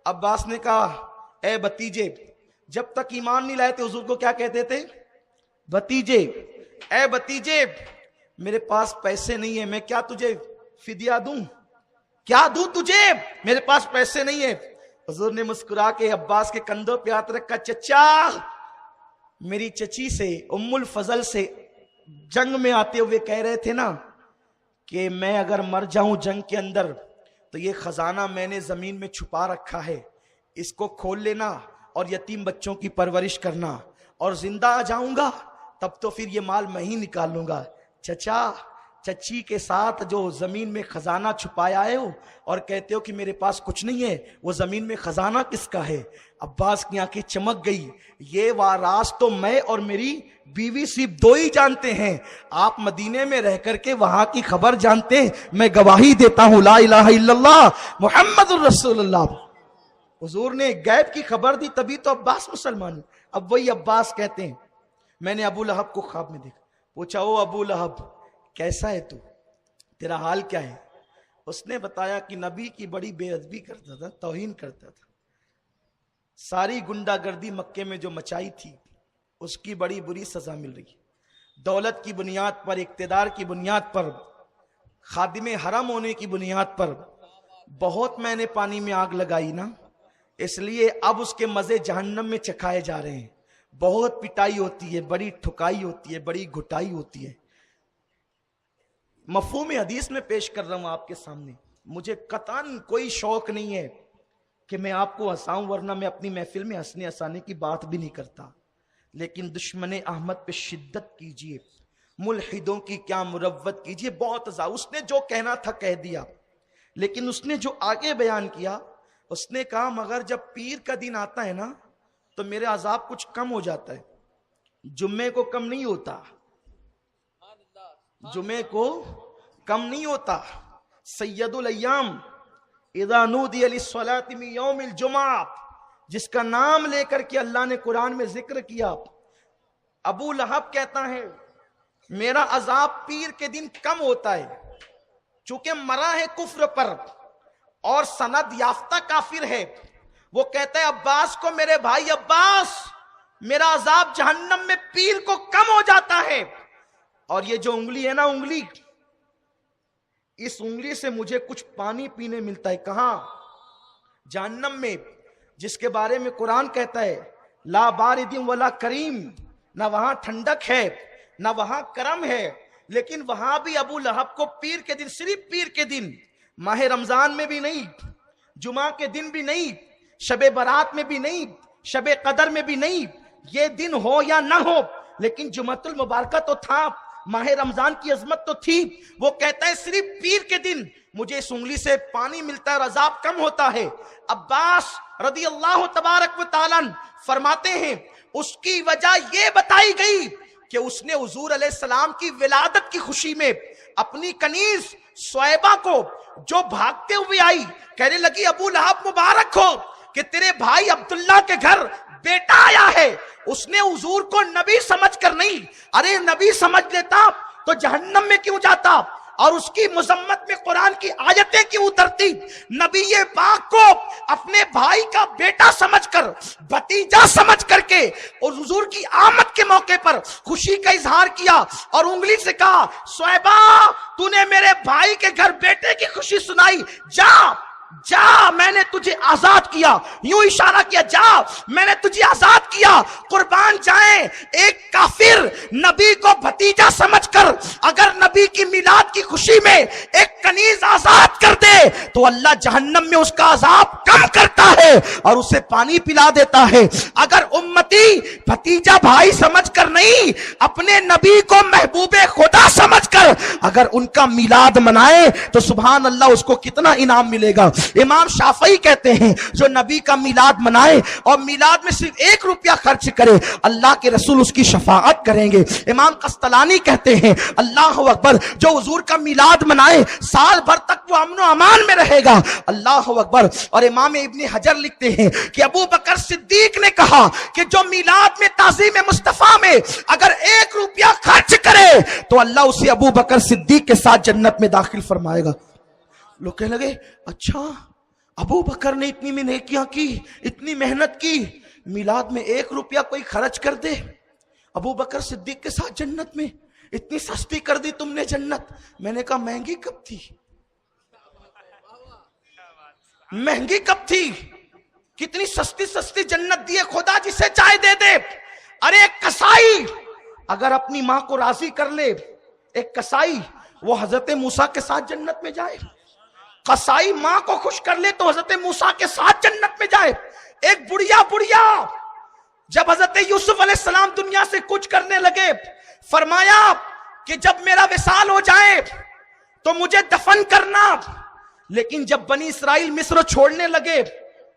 عباس نے کہا اے بھتیجے, جب تک ایمان نہیں لائے تھے حضور کو کیا کہتے تھے؟ بھتیجے. اے بھتیجے میرے پاس پیسے نہیں ہیں, میں کیا تجھے فدیہ دوں؟ کیا دوں تجھے؟ میرے پاس پیسے نہیں ہیں. حضور نے مسکرا کے عباس کے کندھوں پہ ہاتھ رکھا, چچا میری چچی سے ام الفضل سے جنگ میں آتے ہوئے کہہ رہے تھے نا کہ میں اگر مر جاؤں جنگ کے اندر تو یہ خزانہ میں نے زمین میں چھپا رکھا ہے, اس کو کھول لینا اور یتیم بچوں کی پرورش کرنا, اور زندہ آ جاؤں گا تب تو پھر یہ مال میں ہی نکال لوں گا. چچا چچی کے ساتھ جو زمین میں خزانہ چھپایا ہے ہو اور کہتے ہو کہ میرے پاس کچھ نہیں ہے, وہ زمین میں خزانہ کس کا ہے؟ عباس کی آنکھیں چمک گئی. یہ راز تو میں اور میری بیوی صرف 2 ہی جانتے ہیں, آپ مدینے میں رہ کر کے وہاں کی خبر جانتے ہیں. میں گواہی دیتا ہوں لا الہ الا اللہ محمد الرسول اللہ. حضور نے غیب کی خبر دی تبھی تو عباس مسلمان. اب وہی عباس کہتے ہیں میں نے ابو لہب کو خواب میں دیکھا. پوچھا او ابو لہب کیسا ہے تو, تیرا حال کیا ہے؟ اس نے بتایا کہ نبی کی بڑی بے ادبی کرتا تھا, توہین کرتا تھا. ساری گنڈا گردی مکے میں جو مچائی تھی اس کی بڑی بری سزا مل رہی. دولت کی بنیاد پر, اقتدار کی بنیاد پر, خادم حرم ہونے کی بنیاد پر بہت میں نے پانی میں آگ لگائی نا, اس لیے اب اس کے مزے جہنم میں چکھائے جا رہے ہیں. بہت پٹائی ہوتی ہے, بڑی ٹھکائی ہوتی ہے, بڑی گھٹائی ہوتی ہے. مفہوم حدیث میں پیش کر رہا ہوں آپ کے سامنے. مجھے قطعاً کوئی شوق نہیں ہے کہ میں آپ کو ہنساؤں, ورنہ میں اپنی محفل میں ہنسنے ہنسانے کی بات بھی نہیں کرتا. لیکن دشمن احمد پہ شدت کیجئے, ملحدوں کی کیا مروت کیجئے. بہت اس نے جو کہنا تھا کہہ دیا, لیکن اس نے جو آگے بیان کیا اس نے کہا مگر جب پیر کا دن آتا ہے نا تو میرے عذاب کچھ کم ہو جاتا ہے, جمعے کو کم نہیں ہوتا, جمعے کو کم نہیں ہوتا. سید الایام اذا نودی للصلاة من یوم الجمعہ, جس کا نام لے کر کے اللہ نے قرآن میں ذکر کیا. ابو لہب کہتا ہے میرا عذاب پیر کے دن کم ہوتا ہے چونکہ مرا ہے کفر پر اور سند یافتہ کافر ہے. وہ کہتا ہے عباس کو میرے بھائی عباس میرا عذاب جہنم میں پیر کو کم ہو جاتا ہے. اور یہ جو انگلی ہے نا انگلی، اس انگلی سے مجھے کچھ پانی پینے ملتا ہے. کہاں؟ جہنم میں، جس کے بارے میں قرآن کہتا ہے لا بارد ولا کریم، نہ وہاں ٹھنڈک ہے نہ وہاں کرم ہے. لیکن وہاں بھی ابو لہب کو پیر کے دن، صرف پیر کے دن، ماہ رمضان میں بھی نہیں، جمعہ کے دن بھی نہیں، شب برات میں بھی نہیں، شب قدر میں بھی نہیں، یہ دن ہو یا نہ ہو، لیکن جمعۃ المبارکہ تو تھا، ماہ رمضان کی عظمت تو تھی. وہ کہتا ہے صرف پیر کے دن مجھے اس انگلی سے پانی ملتا ہے اور عذاب کم ہوتا ہے. عباس رضی اللہ تبارک و تعالیٰ فرماتے ہیں اس کی وجہ یہ بتائی گئی کہ اس نے حضور علیہ السلام کی ولادت کی خوشی میں اپنی کنیز صہیبہ کو جو بھاگتے ہوئے آئی کہنے لگی ابو لہب مبارک ہو کہ تیرے بھائی عبداللہ کے گھر بیٹا آیا ہے. اس نے حضور کو نبی سمجھ کر نہیں، ارے نبی سمجھ لیتا تو جہنم میں کیوں جاتا، اور اس کی مذمت میں قرآن کی آیتیں کیوں اترتی. نبی پاک کو اپنے بھائی کا بیٹا سمجھ کر، بھتیجا سمجھ کر کے، اور حضور کی آمد کے موقع پر خوشی کا اظہار کیا اور انگلی سے کہا صہیبہ تو نے میرے بھائی کے گھر بیٹے کی خوشی سنائی، جا جا میں نے تجھے آزاد کیا. یوں اشارہ کیا جا میں نے تجھے آزاد کیا. قربان جائیں ایک کافر نبی کو بھتیجا سمجھ کر اگر نبی کی میلاد کی خوشی میں ایک کنیز آزاد کر دے تو اللہ جہنم میں اس کا عذاب کم کرتا ہے اور اسے پانی پلا دیتا ہے. اگر امتی بھتیجا بھائی سمجھ کر نہیں، اپنے نبی کو محبوب خدا سمجھ کر اگر ان کا میلاد منائے تو سبحان اللہ اس کو کتنا انعام ملے گا. امام شافعی کہتے ہیں جو نبی کا میلاد منائے اور میلاد میں صرف 1 روپیہ خرچ کرے اللہ کے رسول اس کی شفاعت کریں گے. امام قسطلانی کہتے ہیں اللہ اکبر جو حضور کا میلاد منائے سال بھر تک وہ امن و امان میں رہے گا. اللہ اکبر. اور امام ابن حجر لکھتے ہیں کہ ابو بکر صدیق نے کہا کہ جو میلاد میں تعظیم مصطفیٰ میں اگر 1 روپیہ خرچ کرے تو اللہ اسے ابو بکر صدیق کے ساتھ جنت میں داخل فرمائے گا. لوگ کہنے لگے اچھا ابو بکر نے اتنی میں نیکیاں کی، اتنی محنت کی، میلاد میں 1 روپیہ کوئی خرچ کر دے ابو بکر صدیق کے ساتھ جنت میں، اتنی سستی کر دی تم نے جنت. میں نے کہا مہنگی کب تھی، مہنگی کب تھی، کتنی سستی سستی جنت دی ہے، خدا جسے چاہے دے دے. ارے ایک کسائی اگر اپنی ماں کو راضی کر لے، ایک کسائی وہ حضرت موسیٰ کے ساتھ جنت میں جائے. قصائی ماں کو خوش کر لے تو حضرت موسیٰ کے ساتھ جنت میں جائے. ایک بڑھیا جب حضرت یوسف علیہ السلام دنیا سے کچھ کرنے لگے فرمایا کہ جب میرا وصال ہو جائے تو مجھے دفن کرنا، لیکن جب بنی اسرائیل مصر چھوڑنے لگے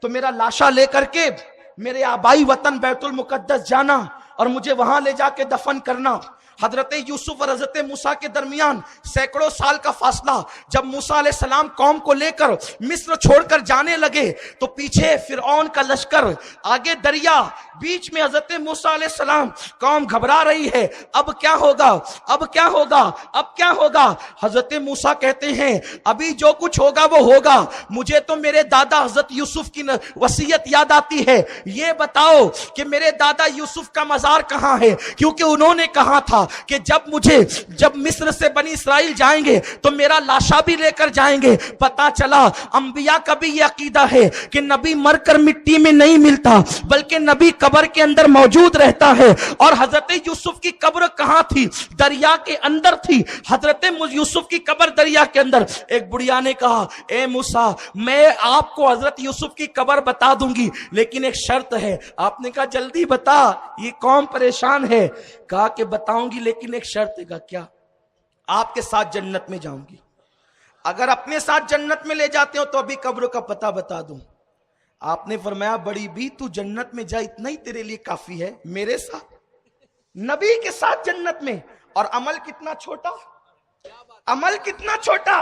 تو میرا لاشا لے کر کے میرے آبائی وطن بیت المقدس جانا اور مجھے وہاں لے جا کے دفن کرنا. حضرت یوسف اور حضرت موسیٰ کے درمیان سینکڑوں سال کا فاصلہ. جب موسیٰ علیہ السلام قوم کو لے کر مصر چھوڑ کر جانے لگے تو پیچھے فرعون کا لشکر، آگے دریا، بیچ میں حضرت موسیٰ علیہ السلام. قوم گھبرا رہی ہے اب کیا ہوگا، اب کیا ہوگا، اب کیا ہوگا. حضرت موسیٰ کہتے ہیں ابھی جو کچھ ہوگا وہ ہوگا. مجھے تو میرے دادا حضرت یوسف کی وصیت یاد آتی ہے، یہ بتاؤ کہ میرے دادا یوسف کا مزار کہاں ہے، کیونکہ انہوں نے کہا تھا کہ جب مصر سے بنی اسرائیل جائیں گے تو میرا لاشا بھی لے کر جائیں گے. پتا چلا انبیاء کا بھی یہ عقیدہ ہے کہ نبی مر کر مٹی میں نہیں ملتا بلکہ نبی قبر کے اندر موجود رہتا ہے. اور حضرت یوسف کی قبر کہاں تھی؟ دریا کے اندر تھی. حضرت یوسف کی قبر دریا کے اندر. ایک بڑھیا نے کہا اے موسیٰ میں آپ کو حضرت یوسف کی قبر بتا دوں گی لیکن ایک شرط ہے. آپ نے کہا جلدی بتا، یہ قوم پریشان ہے. کہا کہ بتاؤں گی لیکن ایک شرط ہے. کیا؟ آپ کے ساتھ جنت میں جاؤں گی. اگر اپنے ساتھ جنت میں لے جاتے ہو تو ابھی قبر کا پتہ بتا دوں. آپ نے فرمایا بڑی بھی تو جنت میں جا، اتنا ہی تیرے لیے کافی ہے. میرے ساتھ، نبی کے ساتھ جنت میں. اور عمل کتنا چھوٹا، عمل کتنا چھوٹا.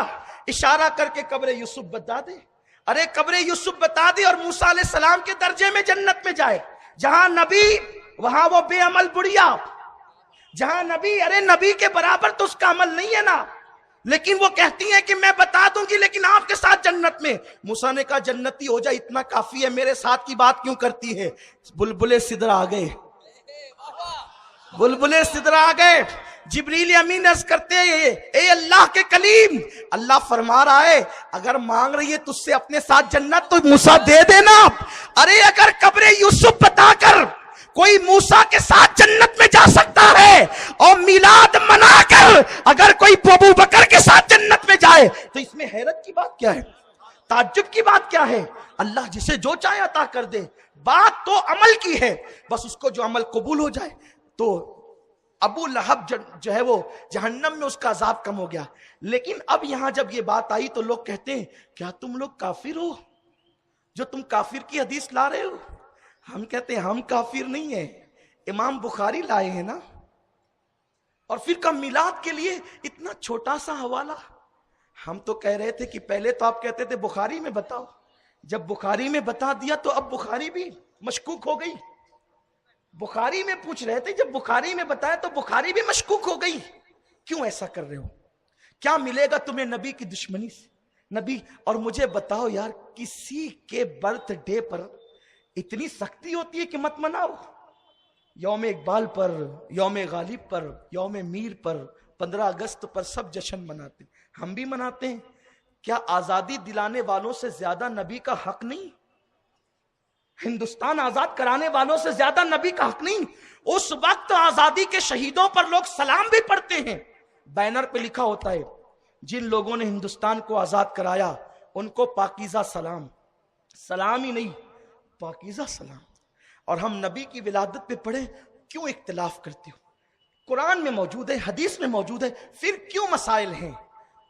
اشارہ کر کے قبر یوسف بتا دے. ارے قبر یوسف بتا دی اور موسیٰ علیہ السلام کے درجے میں جنت میں جائے. جہاں نبی وہاں وہ بے عمل بڑھیا. جہاں نبی، ارے نبی کے برابر تو اس کا عمل نہیں ہے نا. لیکن وہ کہتی ہیں کہ میں بتا دوں گی لیکن آپ کے ساتھ جنت میں. موسیٰ نے کہا جنتی ہو جائے اتنا کافی ہے، میرے ساتھ کی بات کیوں کرتی ہے. بلبلے سدرا آ گئے، بلبلے سدرا آ گئے. جبریل امین عرض کرتے ہیں اے اللہ کے کلیم، اللہ فرما رہا ہے اگر مانگ رہی ہے تجھ سے اپنے ساتھ جنت تو موسیٰ دے دینا. ارے اگر قبر یوسف بتا کر کوئی موسیٰ کے ساتھ جنت میں جا سکتا ہے اور میلاد منا کر اگر کوئی ابو بکر کے ساتھ جنت میں جائے تو اس میں حیرت کی بات کیا ہے، تعجب کی بات کیا ہے. اللہ جسے جو چاہے عطا کر دے. بات تو عمل کی ہے، بس اس کو جو عمل قبول ہو جائے. تو ابو لہب جو ہے وہ جہنم میں اس کا عذاب کم ہو گیا. لیکن اب یہاں جب یہ بات آئی تو لوگ کہتے ہیں کیا تم لوگ کافر ہو جو تم کافر کی حدیث لا رہے ہو. ہم کہتے ہیں ہم کافر نہیں ہیں، امام بخاری لائے ہیں نا. اور پھر کا میلاد کے لیے اتنا چھوٹا سا حوالہ. ہم تو کہہ رہے تھے کہ پہلے تو آپ کہتے تھے بخاری میں بتاؤ، جب بخاری میں بتا دیا تو اب بخاری بھی مشکوک ہو گئی. بخاری میں پوچھ رہے تھے، جب بخاری میں بتایا تو بخاری بھی مشکوک ہو گئی. کیوں ایسا کر رہے ہو؟ کیا ملے گا تمہیں نبی کی دشمنی سے؟ نبی اور مجھے بتاؤ یار، کسی کے برتھ ڈے پر اتنی سختی ہوتی ہے کہ مت مناؤ؟ یوم اقبال پر، یوم غالب پر، یوم میر پر، 15 اگست پر سب جشن مناتے ہیں، ہم بھی مناتے ہیں. کیا آزادی دلانے والوں سے زیادہ نبی کا حق نہیں؟ ہندوستان آزاد کرانے والوں سے زیادہ نبی کا حق نہیں؟ اس وقت آزادی کے شہیدوں پر لوگ سلام بھی پڑھتے ہیں. بینر پہ لکھا ہوتا ہے جن لوگوں نے ہندوستان کو آزاد کرایا ان کو پاکیزہ سلام. سلام ہی نہیں، پاکیزہ سلام. اور ہم نبی کی ولادت پہ پڑھیں، کیوں اختلاف کرتے ہو؟ قرآن میں موجود ہے، حدیث میں موجود ہے، پھر کیوں مسائل ہیں؟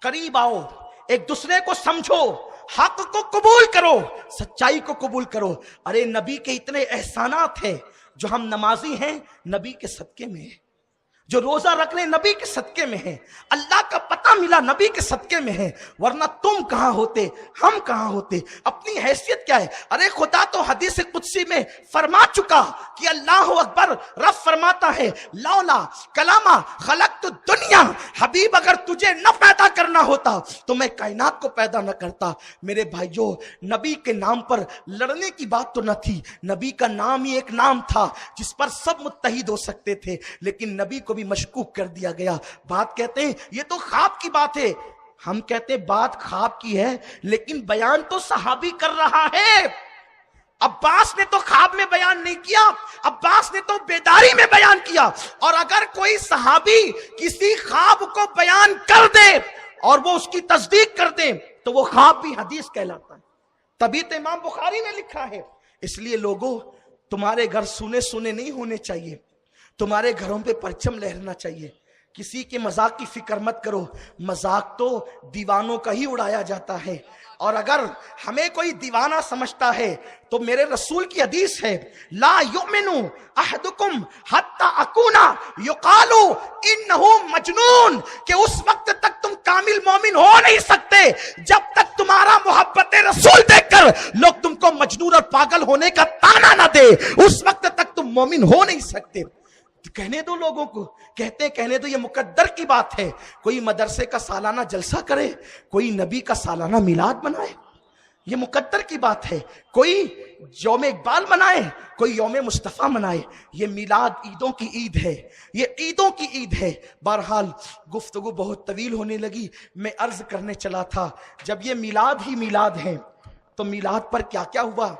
قریب آؤ، ایک دوسرے کو سمجھو، حق کو قبول کرو، سچائی کو قبول کرو. ارے نبی کے اتنے احسانات ہیں. جو ہم نمازی ہیں نبی کے صدقے میں ہیں، جو روزہ رکھ رہے نبی کے صدقے میں ہیں، اللہ کا پتہ ملا نبی کے صدقے میں ہے. ورنہ تم کہاں ہوتے، ہم کہاں ہوتے، اپنی حیثیت کیا ہے؟ ارے خدا تو حدیث قدسی میں فرما چکا کہ اللہ اکبر. رب فرماتا ہے لولا کلاما خلقت الدنیا، حبیب اگر تجھے نہ پیدا کرنا ہوتا تو میں کائنات کو پیدا نہ کرتا. میرے بھائیو، نبی کے نام پر لڑنے کی بات تو نہ تھی. نبی کا نام ہی ایک نام تھا جس پر سب متحد ہو سکتے تھے، لیکن نبی کو بھی مشکوک کر دیا گیا. بات کہتے ہیں یہ تو خواب کی بات ہے. ہم کہتے ہیں بات خواب کی ہے لیکن بیان تو صحابی کر رہا ہے. عباس نے تو خواب میں بیان نہیں کیا، عباس نے تو بیداری میں بیان کیا. اور اگر کوئی صحابی کسی خواب کو بیان کر دے اور وہ اس کی تصدیق کر دے تو وہ خواب بھی حدیث کہلاتا ہے. تبھی تو امام بخاری نے لکھا ہے. اس لیے لوگوں، تمہارے گھر سونے سونے نہیں ہونے چاہیے، تمہارے گھروں پہ پرچم لہرنا چاہیے. کسی کے مذاق کی فکر مت کرو، مذاق تو دیوانوں کا ہی اڑایا جاتا ہے. اور اگر ہمیں کوئی دیوانہ سمجھتا ہے تو میرے رسول کی حدیث ہے لا یؤمن احدکم حتی اکونا یقال انہ مجنون، کہ اس وقت تک تم کامل مومن ہو نہیں سکتے جب تک تمہارا محبت رسول دیکھ کر لوگ تم کو مجنون اور پاگل ہونے کا تانا نہ دے، اس وقت تک تم مومن ہو نہیں سکتے. کہنے دو لوگوں کو، کہنے دو، یہ مقدر کی بات ہے. کوئی مدرسے کا سالانہ جلسہ کرے، کوئی نبی کا سالانہ میلاد منائے، یہ مقدر کی بات ہے. کوئی یوم اقبال منائے، کوئی یوم مصطفیٰ منائے. یہ میلاد عیدوں کی عید ہے، یہ عیدوں کی عید ہے. بہرحال گفتگو بہت طویل ہونے لگی. میں عرض کرنے چلا تھا جب یہ میلاد ہی میلاد ہیں تو میلاد پر کیا کیا ہوا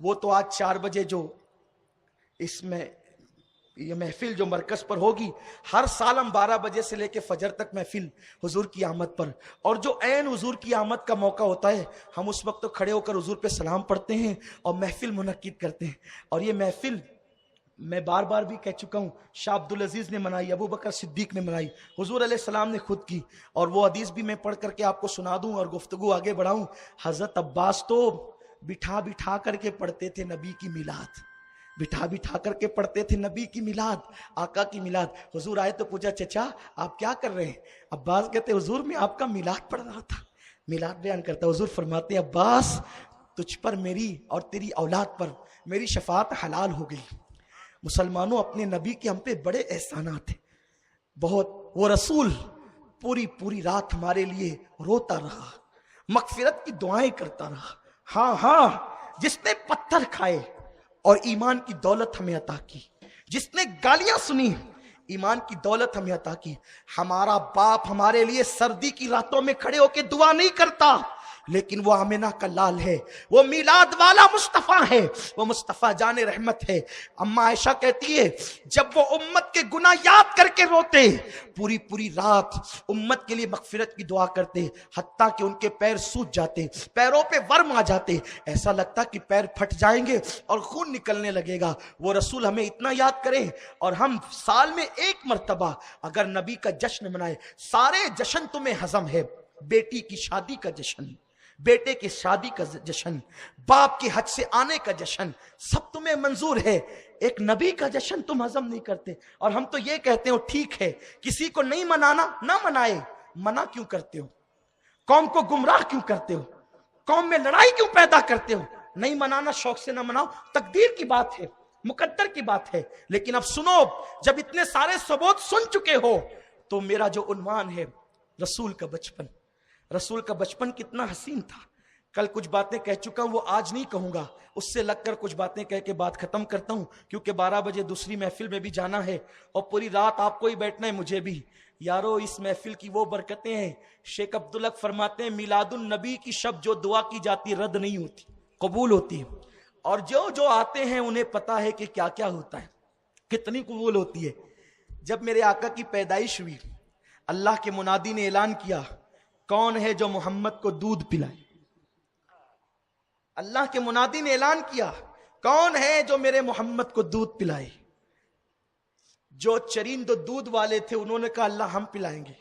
وہ تو آج 4 بجے جو اس میں یہ محفل جو مرکز پر ہوگی، ہر سال ہم 12 بجے سے لے کے فجر تک محفل حضور کی آمد پر، اور جو عین حضور کی آمد کا موقع ہوتا ہے ہم اس وقت تو کھڑے ہو کر حضور پہ سلام پڑھتے ہیں اور محفل منعقد کرتے ہیں. اور یہ محفل میں بار بار بھی کہہ چکا ہوں، شاہ عبدالعزیز نے منائی، ابو بکر صدیق نے منائی، حضور علیہ السلام نے خود کی. اور وہ حدیث بھی میں پڑھ کر کے آپ کو سنا دوں اور گفتگو آگے بڑھاؤں. حضرت عباس تو بٹھا کر کے پڑھتے تھے نبی کی میلاد، بٹھا کر کے پڑھتے تھے نبی کی میلاد، آقا کی میلاد. حضور آئے تو پوچھا چچا آپ کیا کر رہے ہیں؟ عباس کہتے حضور میں آپ کا میلاد پڑھ رہا تھا. میلاد بیان کرتا ہے. حضور فرماتے ہیں عباس تجھ پر میری اور تیری اولاد پر میری شفاعت حلال ہو گئی. مسلمانوں اپنے نبی کے ہم پہ بڑے احسانات ہیں بہت. وہ رسول پوری رات ہمارے لیے روتا رہا, مغفرت کی دعائیں کرتا رہا. ہاں جس نے پتھر کھائے اور ایمان کی دولت ہمیں عطا کی, جس نے گالیاں سنی ایمان کی دولت ہمیں عطا کی. ہمارا باپ ہمارے لیے سردی کی راتوں میں کھڑے ہو کے دعا نہیں کرتا, لیکن وہ آمنہ کا لال ہے, وہ میلاد والا مصطفیٰ ہے, وہ مصطفیٰ جان رحمت ہے. اما عائشہ کہتی ہے جب وہ امت کے گناہ یاد کر کے روتے, پوری رات امت کے لیے مغفرت کی دعا کرتے, حتیٰ کہ ان کے پیر سوج جاتے, پیروں پہ ورم آ جاتے, ایسا لگتا کہ پیر پھٹ جائیں گے اور خون نکلنے لگے گا. وہ رسول ہمیں اتنا یاد کریں اور ہم سال میں ایک مرتبہ اگر نبی کا جشن منائے. سارے جشن تمہیں ہضم ہے, بیٹی کی شادی کا جشن, بیٹے کی شادی کا جشن, باپ کے حج سے آنے کا جشن, سب تمہیں منظور ہے. ایک نبی کا جشن تم ہضم نہیں کرتے. اور ہم تو یہ کہتے ہو ٹھیک ہے کسی کو نہیں منانا نہ منائے, منع کیوں کرتے ہو؟ قوم کو گمراہ کیوں کرتے ہو؟ قوم میں لڑائی کیوں پیدا کرتے ہو؟ نہیں منانا شوق سے نہ مناؤ, تقدیر کی بات ہے, مقدر کی بات ہے. لیکن اب سنو, جب اتنے سارے ثبوت سن چکے ہو تو میرا جو عنوان ہے رسول کا بچپن. رسول کا بچپن کتنا حسین تھا. کل کچھ باتیں کہہ چکا ہوں, وہ آج نہیں کہوں گا, اس سے لگ کر کچھ باتیں کہہ کے بات ختم کرتا ہوں, کیونکہ 12 بجے دوسری محفل میں بھی جانا ہے اور پوری رات آپ کو ہی بیٹھنا ہے, مجھے بھی. یارو اس محفل کی وہ برکتیں ہیں. شیخ عبدالحق فرماتے ہیں میلاد النبی کی شب جو دعا کی جاتی رد نہیں ہوتی, قبول ہوتی ہے. اور جو آتے ہیں انہیں پتا ہے کہ کیا کیا ہوتا ہے, کتنی قبول ہوتی ہے. جب میرے آقا کی پیدائش ہوئی, اللہ کے منادی نے اعلان کیا کون ہے جو محمد کو دودھ پلائے. اللہ کے منادی نے اعلان کیا کون ہے جو میرے محمد کو دودھ پلائے. جو چرند دودھ والے تھے انہوں نے کہا اللہ ہم پلائیں گے.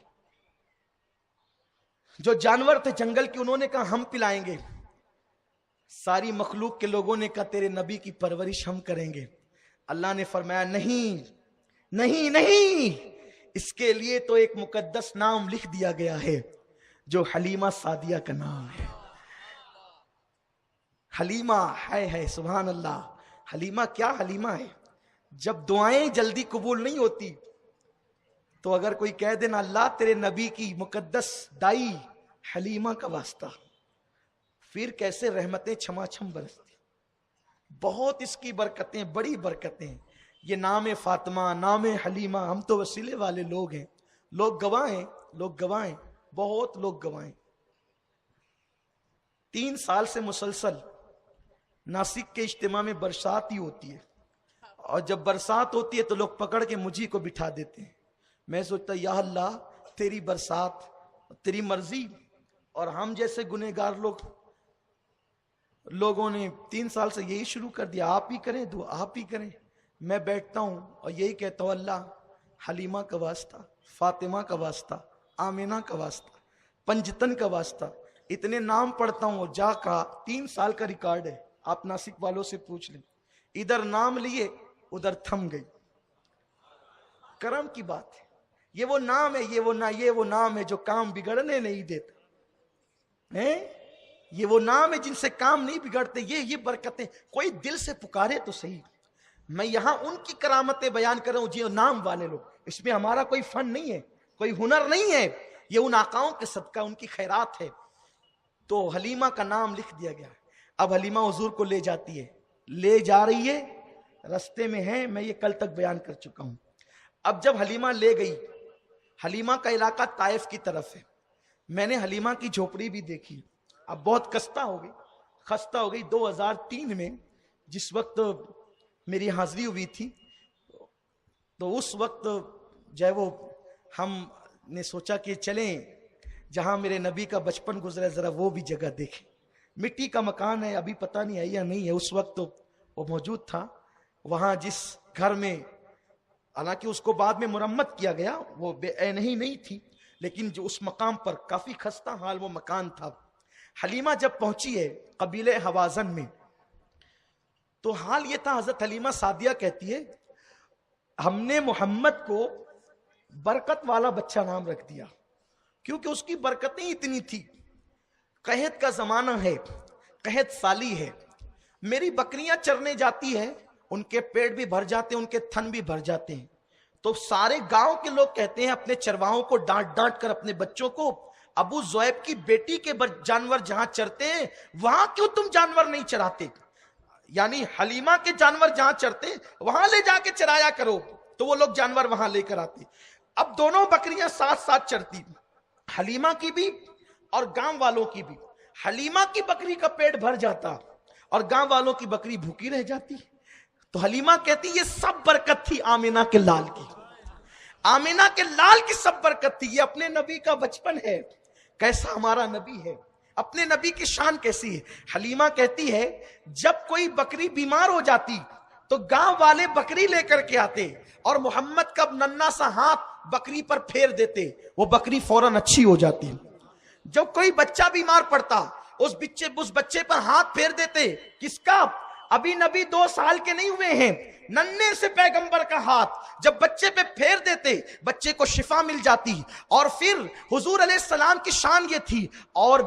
جو جانور تھے جنگل کے انہوں نے کہا ہم پلائیں گے. ساری مخلوق کے لوگوں نے کہا تیرے نبی کی پرورش ہم کریں گے. اللہ نے فرمایا نہیں نہیں نہیں, اس کے لیے تو ایک مقدس نام لکھ دیا گیا ہے جو حلیمہ سعدیہ کا نام ہے. حلیمہ ہے سبحان اللہ. حلیمہ کیا حلیمہ ہے. جب دعائیں جلدی قبول نہیں ہوتی تو اگر کوئی کہہ دینا اللہ تیرے نبی کی مقدس دائی حلیمہ کا واسطہ, پھر کیسے رحمتیں چھما چھم برستی. بہت اس کی برکتیں, بڑی برکتیں. یہ نام فاطمہ, نام حلیمہ, ہم تو وسیلے والے لوگ ہیں. لوگ گواہیں, بہت لوگ گواہیں. 3 سال سے مسلسل ناسک کے اجتماع میں برسات ہی ہوتی ہے, اور جب برسات ہوتی ہے تو لوگ پکڑ کے مجھے کو بٹھا دیتے ہیں. میں سوچتا یا اللہ تیری برسات, تیری مرضی. اور ہم جیسے گنہگار لوگوں نے 3 سال سے یہی شروع کر دیا, آپ ہی کریں دعا, آپ ہی کریں. میں بیٹھتا ہوں اور یہی کہتا ہوں اللہ حلیمہ کا واسطہ, فاطمہ کا واسطہ, آمینہ کا واسطہ, پنجتن کا واسطہ. اتنے نام پڑھتا ہوں. اور جا کا 3 سال کا ریکارڈ ہے, آپ ناسک والوں سے پوچھ لیں. ادھر نام لیے ادھر تھم گئی. کرم کی بات ہے. یہ وہ نام ہے, یہ وہ نام ہے جو کام بگڑنے نہیں دیتا. یہ وہ نام ہے جن سے کام نہیں بگڑتے. یہ برکتیں کوئی دل سے پکارے تو صحیح. میں یہاں ان کی کرامتیں بیان کر رہا ہوں جی نام والے لوگ. اس میں ہمارا کوئی فن نہیں ہے, کوئی ہنر نہیں ہے, یہ ان آقاؤں کے صدقہ ان کی خیرات ہے. تو حلیمہ کا نام لکھ دیا گیا. اب حلیمہ حضور کو لے جاتی ہے, لے جا رہی ہے, رستے میں ہے, میں یہ کل تک بیان کر چکا ہوں. اب جب حلیمہ لے گئی, حلیمہ کا علاقہ طائف کی طرف ہے. میں نے حلیمہ کی جھوپڑی بھی دیکھی. اب بہت خستہ ہو گئی 2003 میں جس وقت میری حاضری ہوئی تھی. تو اس وقت جو ہے وہ ہم نے سوچا کہ چلیں جہاں میرے نبی کا بچپن گزرا ذرا وہ بھی جگہ دیکھیں. مٹی کا مکان ہے, ابھی پتہ نہیں ہے یا نہیں ہے, اس وقت تو وہ موجود تھا. وہاں جس گھر میں, حالانکہ اس کو بعد میں مرمت کیا گیا, وہ بے عین ہی نہیں تھی, لیکن جو اس مقام پر کافی خستہ حال وہ مکان تھا. حلیمہ جب پہنچی ہے قبیلہ حوازن میں, تو حال یہ تھا, حضرت حلیمہ سعدیہ کہتی ہے ہم نے محمد کو برکت والا بچہ نام رکھ دیا, کیونکہ اس کی برکتیں اتنی تھی. قحط کا زمانہ ہے، قحط سالی ہے، میری بکریاں چرنے جاتی ہے، ان کے پیٹ بھی بھر جاتے ہیں، ان کے تھن بھی بھر جاتے ہیں، تو سارے گاؤں کے لوگ کہتے ہیں اپنے چرواہوں کو ڈانٹ ڈانٹ کر اپنے بچوں کو، ابو زویب کی بیٹی کے جانور جہاں چرتے ہیں وہاں کیوں تم جانور نہیں چراتے؟ یعنی حلیمہ کے جانور جہاں چرتے وہاں لے جا کے چرایا کرو، تو وہ لوگ جانور وہاں لے کر آتے۔ اب دونوں بکریاں ساتھ ساتھ چرتی، حلیمہ کی بھی اور گاؤں والوں کی بھی۔ حلیمہ کی بکری کا پیٹ بھر جاتا اور گاؤں والوں کی بکری بھوکی رہ جاتی۔ تو حلیمہ کہتی یہ سب برکت تھی آمینہ کے لال کی، آمینہ کے لال کی سب برکت تھی، یہ اپنے نبی کا بچپن ہے، کیسا ہمارا نبی ہے، اپنے نبی کی شان کیسی ہے۔ حلیمہ کہتی ہے جب کوئی بکری بیمار ہو جاتی تو گاؤں والے بکری لے کر کے آتے اور محمد کا ننھا سا ہاتھ بکری پر پھیر دیتے، وہ بکری فوراً اچھی ہو جاتی۔ جب کوئی بچہ بیمار پڑتا اس بچے پر ہاتھ پھیر دیتے، کس کا؟ ابھی نبی 2 سال کے نہیں ہوئے ہیں، ننھے سے پیغمبر کا ہاتھ جب بچے پہ پھیر دیتے بچے کو شفا مل جاتی۔ اور پھر حضور علیہ السلام کی شان یہ تھی، اور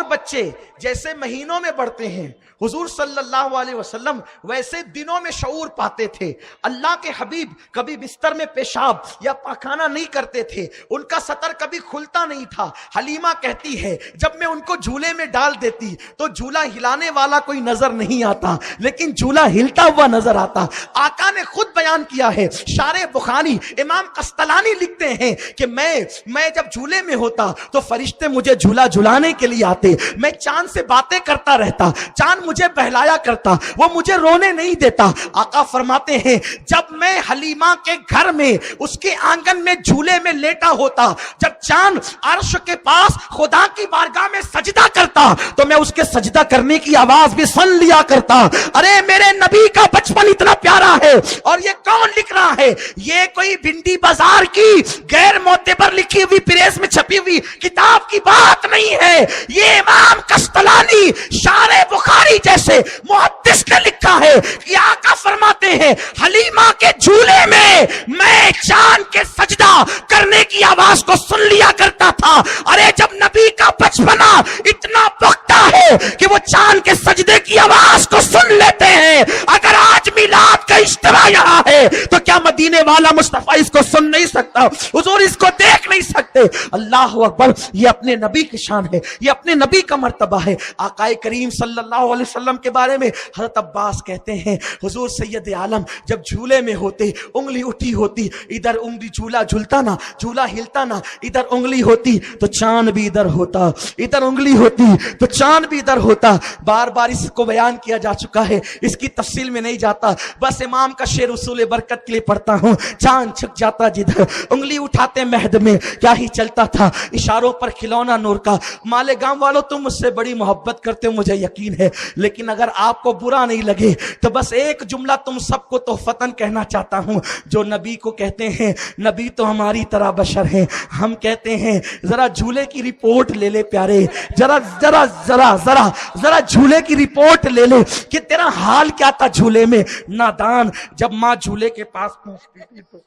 بچے جیسے مہینوں میں بڑھتے ہیں حضور صلی اللہ علیہ وسلم ویسے دنوں میں شعور پاتے تھے۔ اللہ کے حبیب کبھی بستر میں پیشاب یا پاخانہ نہیں کرتے تھے، ان کا سطر کبھی کھلتا نہیں تھا۔ حلیمہ کہتی ہے جب میں ان کو جھولے میں ڈال دیتی تو جھولا ہلانے والا کوئی نظر نہیں آتا، لیکن جھولا ہلتا ہوا نظر آتا۔ آقا نے خود بیان کیا ہے، شارح بخاری امام قسطلانی لکھتے ہیں کہ میں جب جھولے میں ہوتا تو فرشتے مجھے جھولا جھلانے کے لیے آتے، میں چاند سے باتیں کرتا رہتا، چاند مجھے بہلایا کرتا، وہ مجھے رونے نہیں دیتا۔ آقا فرماتے ہیں جب میں حلیمہ کے گھر میں اس کے آنگن میں جھولے میں لیٹا ہوتا، جب چاند عرش کے پاس خدا کی بارگاہ میں سجدہ کرتا تو میں اس کے سجدہ کرنے کی آواز بھی سن لیا کرتا۔ ارے میرے نبی کا بچپن اتنا پیارا ہے، اور یہ کون لکھ رہا ہے؟ یہ کوئی بھنڈی بازار کی غیر معتبر لکھی ہوئی پریس میں چھپی ہوئی کتاب کی بات نہیں ہے، یہ امام قسطلانی شارح بخاری جیسے محدث نے لکھا ہے کہ آقا فرماتے ہیں حلیمہ کے جھولے میں چاند کے سجدہ کرنے کی آواز کو سن لیا کرتا تھا۔ ارے جب نبی کا بچپنا اتنا پختہ ہے کہ وہ چاند کے سجدے کی آواز کو سن لیتے ہیں، اگر آج میلاد کا اجتماع یہاں ہے تو کیا مدینے والا مصطفیٰ اس کو سن نہیں سکتا؟ حضور اس کو دیکھ نہیں سکتے؟ اللہ اکبر، یہ اپنے نبی کی شان ہے، یہ اپنے نبی کا مرتبہ ہے۔ آقا کریم صلی اللہ علیہ وسلم کے بارے میں حضرت عباس کہتے ہیں حضور سید عالم جب جھولے میں ہوتے، انگلی اٹھی ہوتی، ادھر انگلی جھولا جھولتا نا، جھولا ہلتا نا، ادھر انگلی ہوتی تو چاند بھی ادھر ہوتا، ادھر انگلی ہوتی تو چاند بھی ادھر ہوتا۔ بار بار اس کو بیان کیا جا چکا ہے، اس کی تفصیل میں نہیں جاتا، بس امام کا شعر اصول برکت کے لیے پڑھتا ہوں۔ چاند چھک جاتا جدھر، انگلی اٹھاتے مہد میں کیا ہی چلتا تھا، اشاروں پر کھلونا نور کا۔ مالیگاؤں والوں تم مجھ سے بڑی محبت کرتے ہو مجھے یقین ہے، لیکن اگر آپ کو برا نہیں لگے تو بس ایک جملہ تم سب کو تحفتاً کہنا چاہتا ہوں، جو نبی کو کہتے ہیں نبی تو ہماری طرح بشر ہیں، ہم کہتے ہیں ذرا جھولے کی رپورٹ لے لے پیارے، ذرا ذرا ذرا ذرا ذرا جھولے کی رپورٹ لے لے کہ تیرا حال کیا تھا جھولے میں۔ نادان جب ماں جھولے کے پاس پہنچتی تھی تو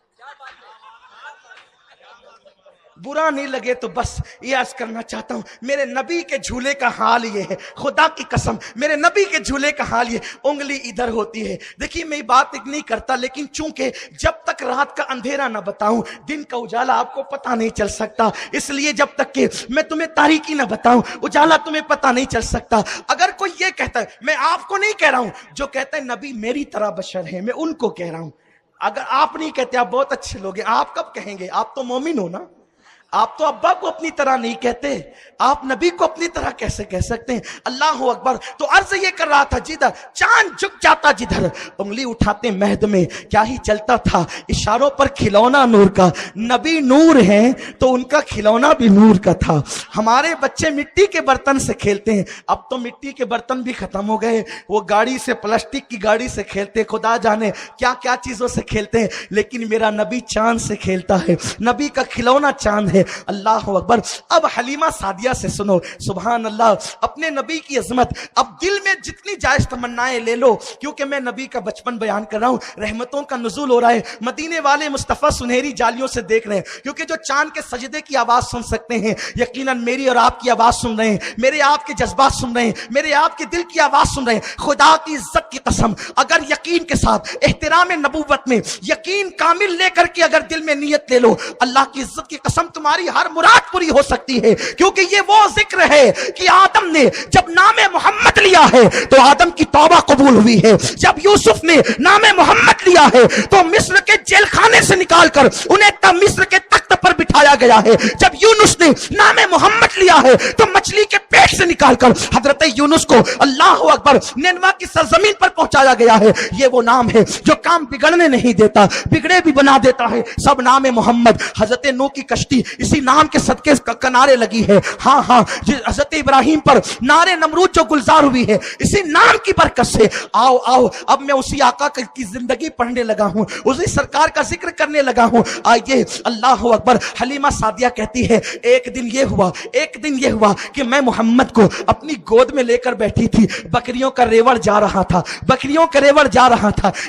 برا نہیں لگے تو بس یہ عرض کرنا چاہتا ہوں میرے نبی کے جھولے کا حال یہ ہے، خدا کی قسم میرے نبی کے جھولے کا حال یہ، انگلی ادھر ہوتی ہے۔ دیکھیے میں بات نہیں کرتا، لیکن چونکہ جب تک رات کا اندھیرا نہ بتاؤں دن کا اجالا آپ کو پتہ نہیں چل سکتا، اس لیے جب تک کہ میں تمہیں تاریکی نہ بتاؤں اجالا تمہیں پتہ نہیں چل سکتا۔ اگر کوئی یہ کہتا ہے، میں آپ کو نہیں کہہ رہا ہوں، جو کہتا ہے نبی میری طرح بشر ہے میں ان کو کہہ رہا ہوں۔ اگر آپ نہیں کہتے، آپ بہت اچھے لوگ ہیں، آپ کب کہیں گے؟ آپ تو مومن ہو نا، آپ تو ابا کو اپنی طرح نہیں کہتے، آپ نبی کو اپنی طرح کیسے کہہ سکتے ہیں؟ اللہ اکبر۔ تو عرض یہ کر رہا تھا جدھر چاند جھک جاتا جدھر، انگلی اٹھاتے مہد میں کیا ہی چلتا تھا، اشاروں پر کھلونا نور کا۔ نبی نور ہیں تو ان کا کھلونا بھی نور کا تھا۔ ہمارے بچے مٹی کے برتن سے کھیلتے ہیں، اب تو مٹی کے برتن بھی ختم ہو گئے، وہ گاڑی سے، پلاسٹک کی گاڑی سے کھیلتے، خدا جانے کیا کیا چیزوں سے کھیلتے ہیں، لیکن میرا نبی چاند سے کھیلتا ہے، نبی کا کھلونا چاند ہے۔ ہے۔ اللہ اکبر۔ اب حلیمہ سعدیہ سے سنو، سبحان اللہ، اپنے نبی کی عظمت۔ اب دل میں جتنی جائز تمنائیں لے لو، کیونکہ میں نبی کا بچپن بیان کر رہا ہوں، رحمتوں کا نزول ہو رہا ہے، مدینے والے مصطفیٰ سنہری جالیوں سے دیکھ رہے ہیں، کیونکہ جو چاند کے سجدے کی آواز سن سکتے ہیں یقیناً میری اور آپ کی آواز سن رہے ہیں، میرے آپ کے جذبات سن رہے ہیں، میرے آپ کے دل کی آواز سن رہے ہیں۔ خدا کی عزت کی قسم، اگر یقین کے ساتھ احترام نبوت میں یقین کامل لے کر کے اگر دل میں نیت لے لو، اللہ کی عزت کی قسم تمہاری ہر مراد پوری ہو سکتی ہے، کیونکہ یہ وہ ذکر ہے کہ آدم نے جب نام محمد لیا ہے تو آدم کی توبہ قبول ہوئی ہے، جب یوسف نے نام محمد لیا ہے تو مصر کے جیل خانے سے نکال کر انہیں مصر کے تخت پر بٹھایا گیا ہے، جب یونس نے نام محمد لیا ہے تو مچھلی کے پیٹ سے نکال کر حضرت یونس کو اللہ اکبر نینوا کی سرزمین پر پہنچایا گیا ہے۔ یہ وہ نام ہے جو کام بگڑنے نہیں دیتا، بگڑے بھی بنا دیتا ہے، سب نام محمد۔ حضرت نوح کی کشتی اسی نام کے صدقے کنارے لگی ہے، ہاں ہاں، حضرت ابراہیم پر نار نمرود جو گلزار ہوئی ہے اسی نام کی برکت سے۔ آؤ آؤ، اب میں اسی آقا کی زندگی پڑھنے لگا ہوں، اسی سرکار کا ذکر کرنے لگا ہوں۔ آئیے، اللہ اکبر۔ حلیمہ سعدیہ کہتی ہے ایک دن یہ ہوا کہ میں محمد کو اپنی گود میں لے کر بیٹھی تھی، بکریوں کا ریوڑ جا رہا تھا۔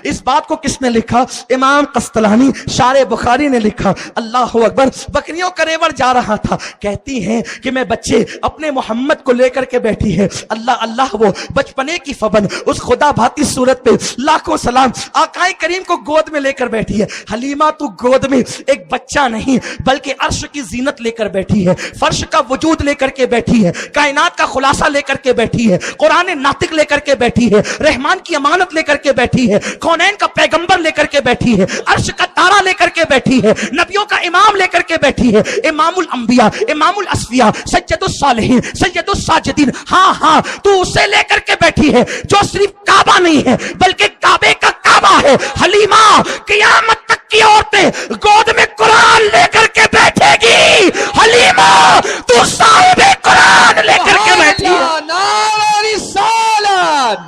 اس بات کو کس نے لکھا؟ امام قسطلانی شارح بخاری نے لکھا۔ اللہ اکبر۔ بکریوں کا ریوڑ جا رہا تھا، کہتی ہیں کہ میں بچے اپنے محمد کو لے کر کے بیٹھی ہے، اللہ وہ بچپنے کی فبن اس خدا بھاتی صورت پہ لاکھوں سلام، آقا کریم کو گود میں لے کر بیٹھی ہے۔ حلیمہ تو گود میں ایک بچہ نہیں بلکہ عرش کی زینت لے کر بیٹھی ہے، فرش کا وجود لے کر کے بیٹھی ہے، کائنات کا خلاصہ لے کر کے بیٹھی ہے، قرآن ناطق لے کر کے بیٹھی ہے، رحمان کی امانت لے کر کے بیٹھی ہے، کونین کا پیغمبر لے کر کے بیٹھی ہے، عرش کا تارا لے کر کے بیٹھی ہے، نبیوں کا امام لے کر کے بیٹھی ہے، امام الانبیاء، امام الاسفیاء، سید الصالحین، سید الساجدین۔ ہاں ہاں، تو اسے لے کر کے بیٹھی ہے جو صرف کعبہ نہیں ہے بلکہ کعبے کا کعبہ ہے۔ حلیمہ قیامت تک کی عورتیں گود میں قرآن لے کر کے بیٹھے گی، حلیمہ تو صاحب قرآن لے کر کے بیٹھی ہے۔ نعرہ رسالت،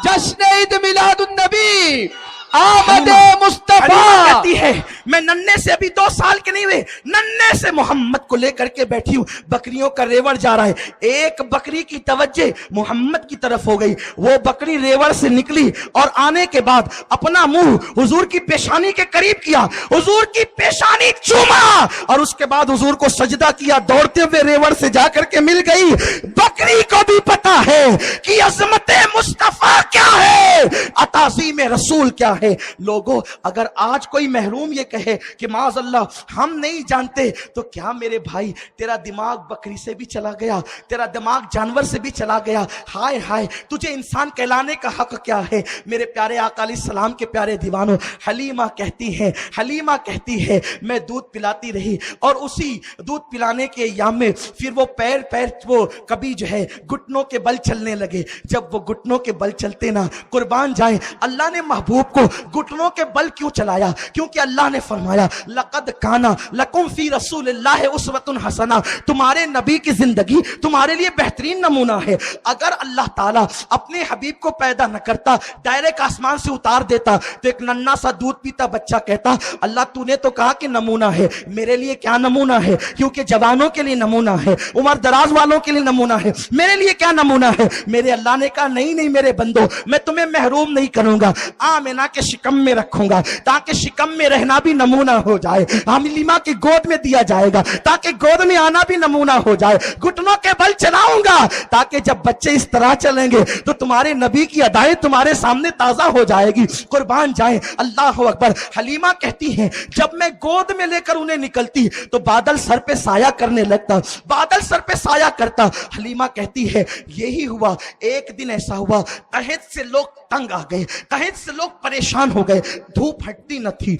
جشن عید میلاد النبی، آمد مصطفیٰ۔ کہتی ہے میں ننے سے ابھی 2 سال کے نہیں ہوئے، ننے سے محمد کو لے کر کے بیٹھی ہوں، بکریوں کا ریوڑ جا رہا ہے۔ ایک بکری کی توجہ محمد کی طرف ہو گئی، وہ بکری ریوڑ سے نکلی اور آنے کے بعد اپنا منہ حضور کی پیشانی کے قریب کیا، حضور کی پیشانی چوما اور اس کے بعد حضور کو سجدہ کیا، دوڑتے ہوئے ریوڑ سے جا کر کے مل گئی۔ بکری کو بھی پتا ہے کہ عظمت مصطفیٰ کیا ہے، تعظیم رسول کیا ہے۔ لوگوں، اگر آج کوئی محروم یہ کہے کہ معاذ اللہ ہم نہیں جانتے، تو کیا میرے بھائی تیرا دماغ بکری سے بھی چلا گیا، تیرا دماغ جانور سے بھی چلا گیا؟ ہائے ہائے، تجھے انسان کہلانے کا حق کیا ہے؟ میرے پیارے آقا علیہ السلام کے پیارے دیوانوں، حلیمہ کہتی ہے میں دودھ پلاتی رہی، اور اسی دودھ پلانے کے ایام میں پھر وہ پیر وہ کبھی جو ہے گھٹنوں کے بل چلنے لگے۔ جب وہ گھٹنوں کے بل چلتے نا، قربان جائیں، اللہ نے محبوب کو گھٹنوں کے بل کیوں چلایا؟ کیونکہ اللہ نے فرمایا لقد کان لکم فی رسول اللہ اسوۃ حسنہ، تمہارے نبی کی زندگی تمہارے لیے بہترین نمونہ ہے۔ اگر اللہ تعالیٰ اپنے حبیب کو پیدا نہ کرتا، ڈائریکٹ آسمان سے اتار دیتا، تو ایک ننھا سا دودھ پیتا بچہ کہتا اللہ تو نے تو کہا کہ نمونہ ہے، میرے لیے کیا نمونہ ہے؟ کیونکہ جوانوں کے لیے نمونہ ہے، عمر دراز والوں کے لیے نمونہ ہے، میرے لیے کیا نمونہ ہے؟ میرے اللہ نے کہا نہیں میرے بندو، میں تمہیں محروم نہیں کروں گا، آمنہ کے شکم میں رکھوں گا تاکہ شکم میں رہنا بھی نمونہ ہو جائے، حلیمہ کی گود میں دیا جائے گا تاکہ گود میں آنا بھی نمونہ ہو جائے، گھٹنوں کے بل چلاؤں گا تاکہ جب بچے اس طرح چلیں گے تو تمہارے نبی کی ادائیں تمہارے سامنے تازہ ہو جائے گی۔ قربان جائیں، اللہ اکبر۔ حلیمہ کہتی ہیں جب میں گود میں لے کر انہیں نکلتی تو بادل سر پہ سایہ کرنے لگتا، بادل سر پہ سایہ کرتا۔ حلیمہ کہتی ہے یہی ہوا، ایک دن ایسا ہوا قحط سے لوگ تنگ آ گئے، قحط سے لوگ پریشان ہو گئے، دھوپ ہٹتی نہ تھی،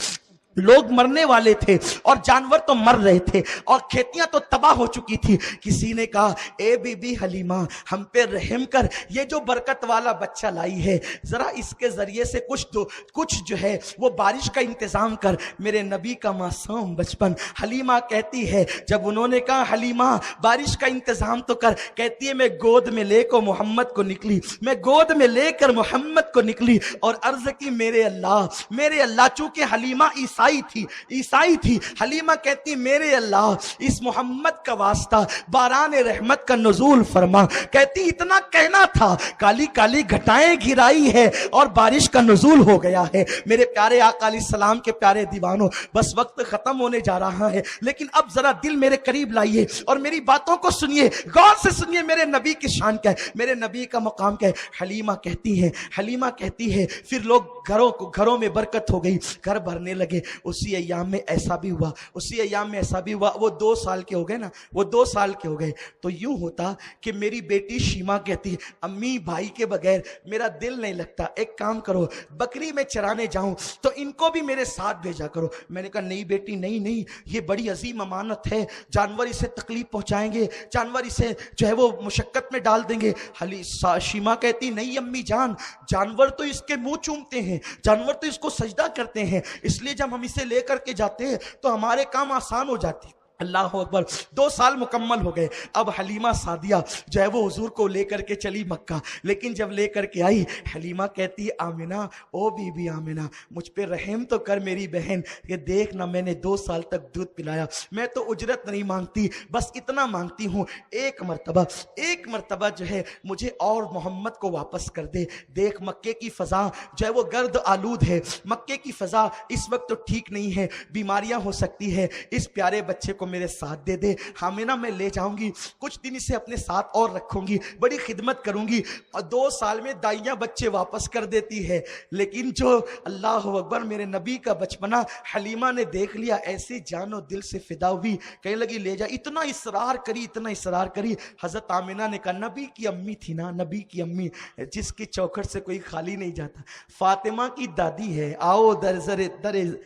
لوگ مرنے والے تھے اور جانور تو مر رہے تھے اور کھیتیاں تو تباہ ہو چکی تھی۔ کسی نے کہا اے بی بی حلیمہ ہم پہ رحم کر، یہ جو برکت والا بچہ لائی ہے ذرا اس کے ذریعے سے کچھ جو ہے وہ بارش کا انتظام کر، میرے نبی کا معصوم بچپن۔ حلیمہ کہتی ہے جب انہوں نے کہا حلیمہ بارش کا انتظام تو کر، کہتی ہے میں گود میں لے کر محمد کو نکلی، میں گود میں لے کر محمد کو نکلی اور عرض کی میرے اللہ چونکہ حلیمہ عیسائی نصرائی تھی، عیسائی تھی، حلیمہ کہتی میرے اللہ اس محمد کا واسطہ باران رحمت کا نزول فرما. کہتی اتنا کہنا تھا، کالی کالی گھٹائیں گرائی ہے اور بارش کا نزول ہو گیا ہے. میرے پیارے آقا علیہ السلام کے پیارے دیوانوں، بس وقت ختم ہونے جا رہا ہے، لیکن اب ذرا دل میرے قریب لائیے اور میری باتوں کو سنیے، غور سے سنیے. میرے نبی کی شان کیا ہے، میرے نبی کا مقام کیا ہے. حلیمہ کہتی ہے پھر لوگ گھروں میں برکت ہو گئی، گھر بھرنے لگے. اسی ایام میں ایسا بھی ہوا، وہ 2 سال کے ہو گئے. تو یوں ہوتا کہ میری بیٹی شیما کہتی ہے امی بھائی کے بغیر میرا دل نہیں لگتا، ایک کام کرو بکری میں چرانے جاؤں تو ان کو بھی میرے ساتھ بھیجا کرو. میں نے کہا نہیں بیٹی نہیں، یہ بڑی عظیم امانت ہے، جانور اسے تکلیف پہنچائیں گے، جانور اسے جو ہے وہ مشقت میں ڈال دیں گے. شیما کہتی نہیں امی جان، جانور تو اس کے منہ چومتے ہیں، جانور تو اس کو سجدہ کرتے ہیں، اس لیے جب ہم اسے لے کر کے جاتے ہیں تو ہمارے کام آسان ہو جاتی. اللہ اکبر. 2 سال مکمل ہو گئے. اب حلیمہ سعدیہ جو ہے وہ حضور کو لے کر کے چلی مکہ، لیکن جب لے کر کے آئی حلیمہ کہتی آمنہ او بی بی آمنہ مجھ پہ رحم تو کر میری بہن، کہ دیکھ نا میں نے 2 سال تک دودھ پلایا، میں تو اجرت نہیں مانگتی، بس اتنا مانگتی ہوں ایک مرتبہ جو ہے مجھے اور محمد کو واپس کر دے. دیکھ مکے کی فضا جو ہے وہ گرد آلود ہے، مکے کی فضا اس وقت تو ٹھیک نہیں ہے، بیماریاں ہو سکتی ہے، اس پیارے بچے کو میرے ساتھ دے دے. آمنہ میں لے جاؤں گی، کچھ دن اسے اپنے ساتھ اور رکھوں گی، بڑی خدمت کروں گی. اور 2 سال میں دائیاں بچے واپس کر دیتی ہے، لیکن جو اللہ اکبر میرے نبی کا بچپنا حلیمہ نے دیکھ لیا، ایسے جان و دل سے فدا ہوئی، کہنے لگی لے جا. اتنا اصرار کری. حضرت آمنہ نے کہا نبی کی امی تھی نا، نبی کی امی جس کی چوکھٹ سے کوئی خالی نہیں جاتا، فاطمہ کی دادی ہے. آؤ در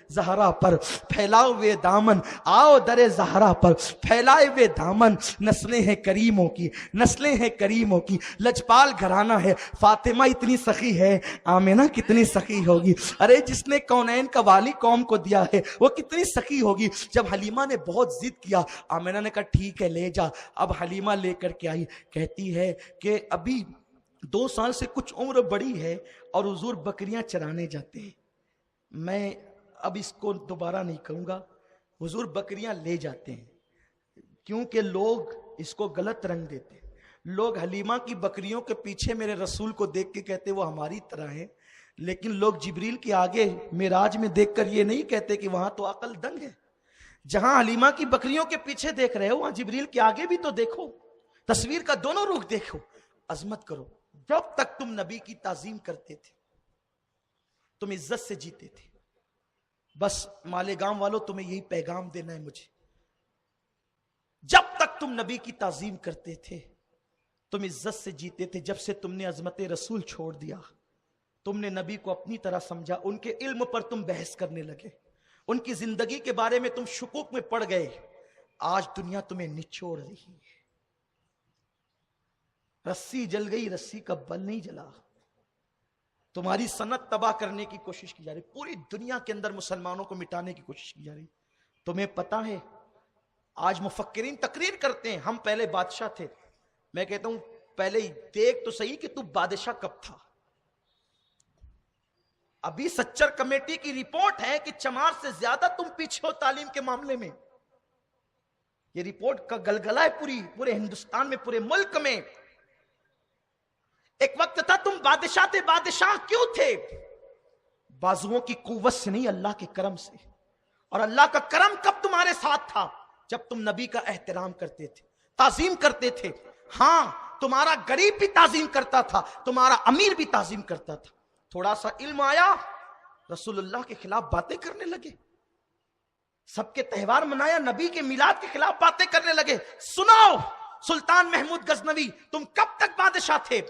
زہرا پر پھیلاؤ ہوئے دامن، آؤ در زہرا پر پھیلائے ہوئے دامن، نسلیں ہیں کریموں کی، لجپال گھرانہ ہے. فاطمہ اتنی سخی ہے، آمنہ کتنی سخی ہوگی. ارے جس نے کونین کا والی قوم کو دیا ہے وہ کتنی سخی ہوگی. جب حلیمہ نے بہت ضد کیا، آمنہ نے کہا ٹھیک ہے لے جا. اب حلیمہ لے کر کے آئی، کہتی ہے کہ ابھی 2 سال سے کچھ عمر بڑی ہے اور حضور بکریاں چرانے جاتے ہیں. میں اب اس کو دوبارہ نہیں کہوں گا. حضور بکریاں لے جاتے ہیں، کیونکہ لوگ اس کو غلط رنگ دیتے ہیں. لوگ حلیمہ کی بکریوں کے پیچھے میرے رسول کو دیکھ کے کہتے وہ ہماری طرح ہیں، لیکن لوگ جبریل کے آگے معراج میں دیکھ کر یہ نہیں کہتے کہ وہاں تو عقل دنگ ہے. جہاں حلیمہ کی بکریوں کے پیچھے دیکھ رہے ہو وہاں جبریل کے آگے بھی تو دیکھو، تصویر کا دونوں رخ دیکھو، عظمت کرو. جب تک تم نبی کی تعظیم کرتے تھے تم عزت سے جیتے تھے. بس مالیگاؤں والوں تمہیں یہی پیغام دینا ہے مجھے، جب تک تم نبی کی تعظیم کرتے تھے تم عزت سے جیتے تھے. جب سے تم نے عظمت رسول چھوڑ دیا، تم نے نبی کو اپنی طرح سمجھا، ان کے علم پر تم بحث کرنے لگے، ان کی زندگی کے بارے میں تم شکوک میں پڑ گئے. آج دنیا تمہیں نچوڑ رہی ہے. رسی جل گئی، رسی کا بل نہیں جلا. تمہاری سنت تباہ کرنے کی کوشش کی جا رہی، پوری دنیا کے اندر مسلمانوں کو مٹانے کی کوشش کی جا رہی. تمہیں پتا ہے آج مفکرین تقریر کرتے ہیں ہم پہلے بادشاہ تھے. میں کہتا ہوں پہلے دیکھ تو صحیح کہ تو بادشاہ کب تھا. ابھی سچر کمیٹی کی رپورٹ ہے کہ چمار سے زیادہ تم پیچھے ہو تعلیم کے معاملے میں. یہ رپورٹ کا گلگلہ ہے پورے ہندوستان میں، پورے ملک میں. ایک وقت تھا تم بادشاہ تھے. بادشاہ کیوں تھے؟ بازوؤں کی قوت سے نہیں، اللہ کے کرم سے. اور اللہ کا کرم کب تمہارے ساتھ تھا؟ جب تم نبی کا احترام کرتے تھے، تعظیم کرتے تھے. ہاں تمہارا غریب بھی تعظیم کرتا تھا، تمہارا امیر بھی تعظیم کرتا تھا. تھوڑا سا علم آیا، رسول اللہ کے خلاف باتیں کرنے لگے. سب کے تہوار منایا، نبی کے میلاد کے خلاف باتیں کرنے لگے. سناؤ سلطان محمود غزنوی تم کب تک بادشاہ تھے؟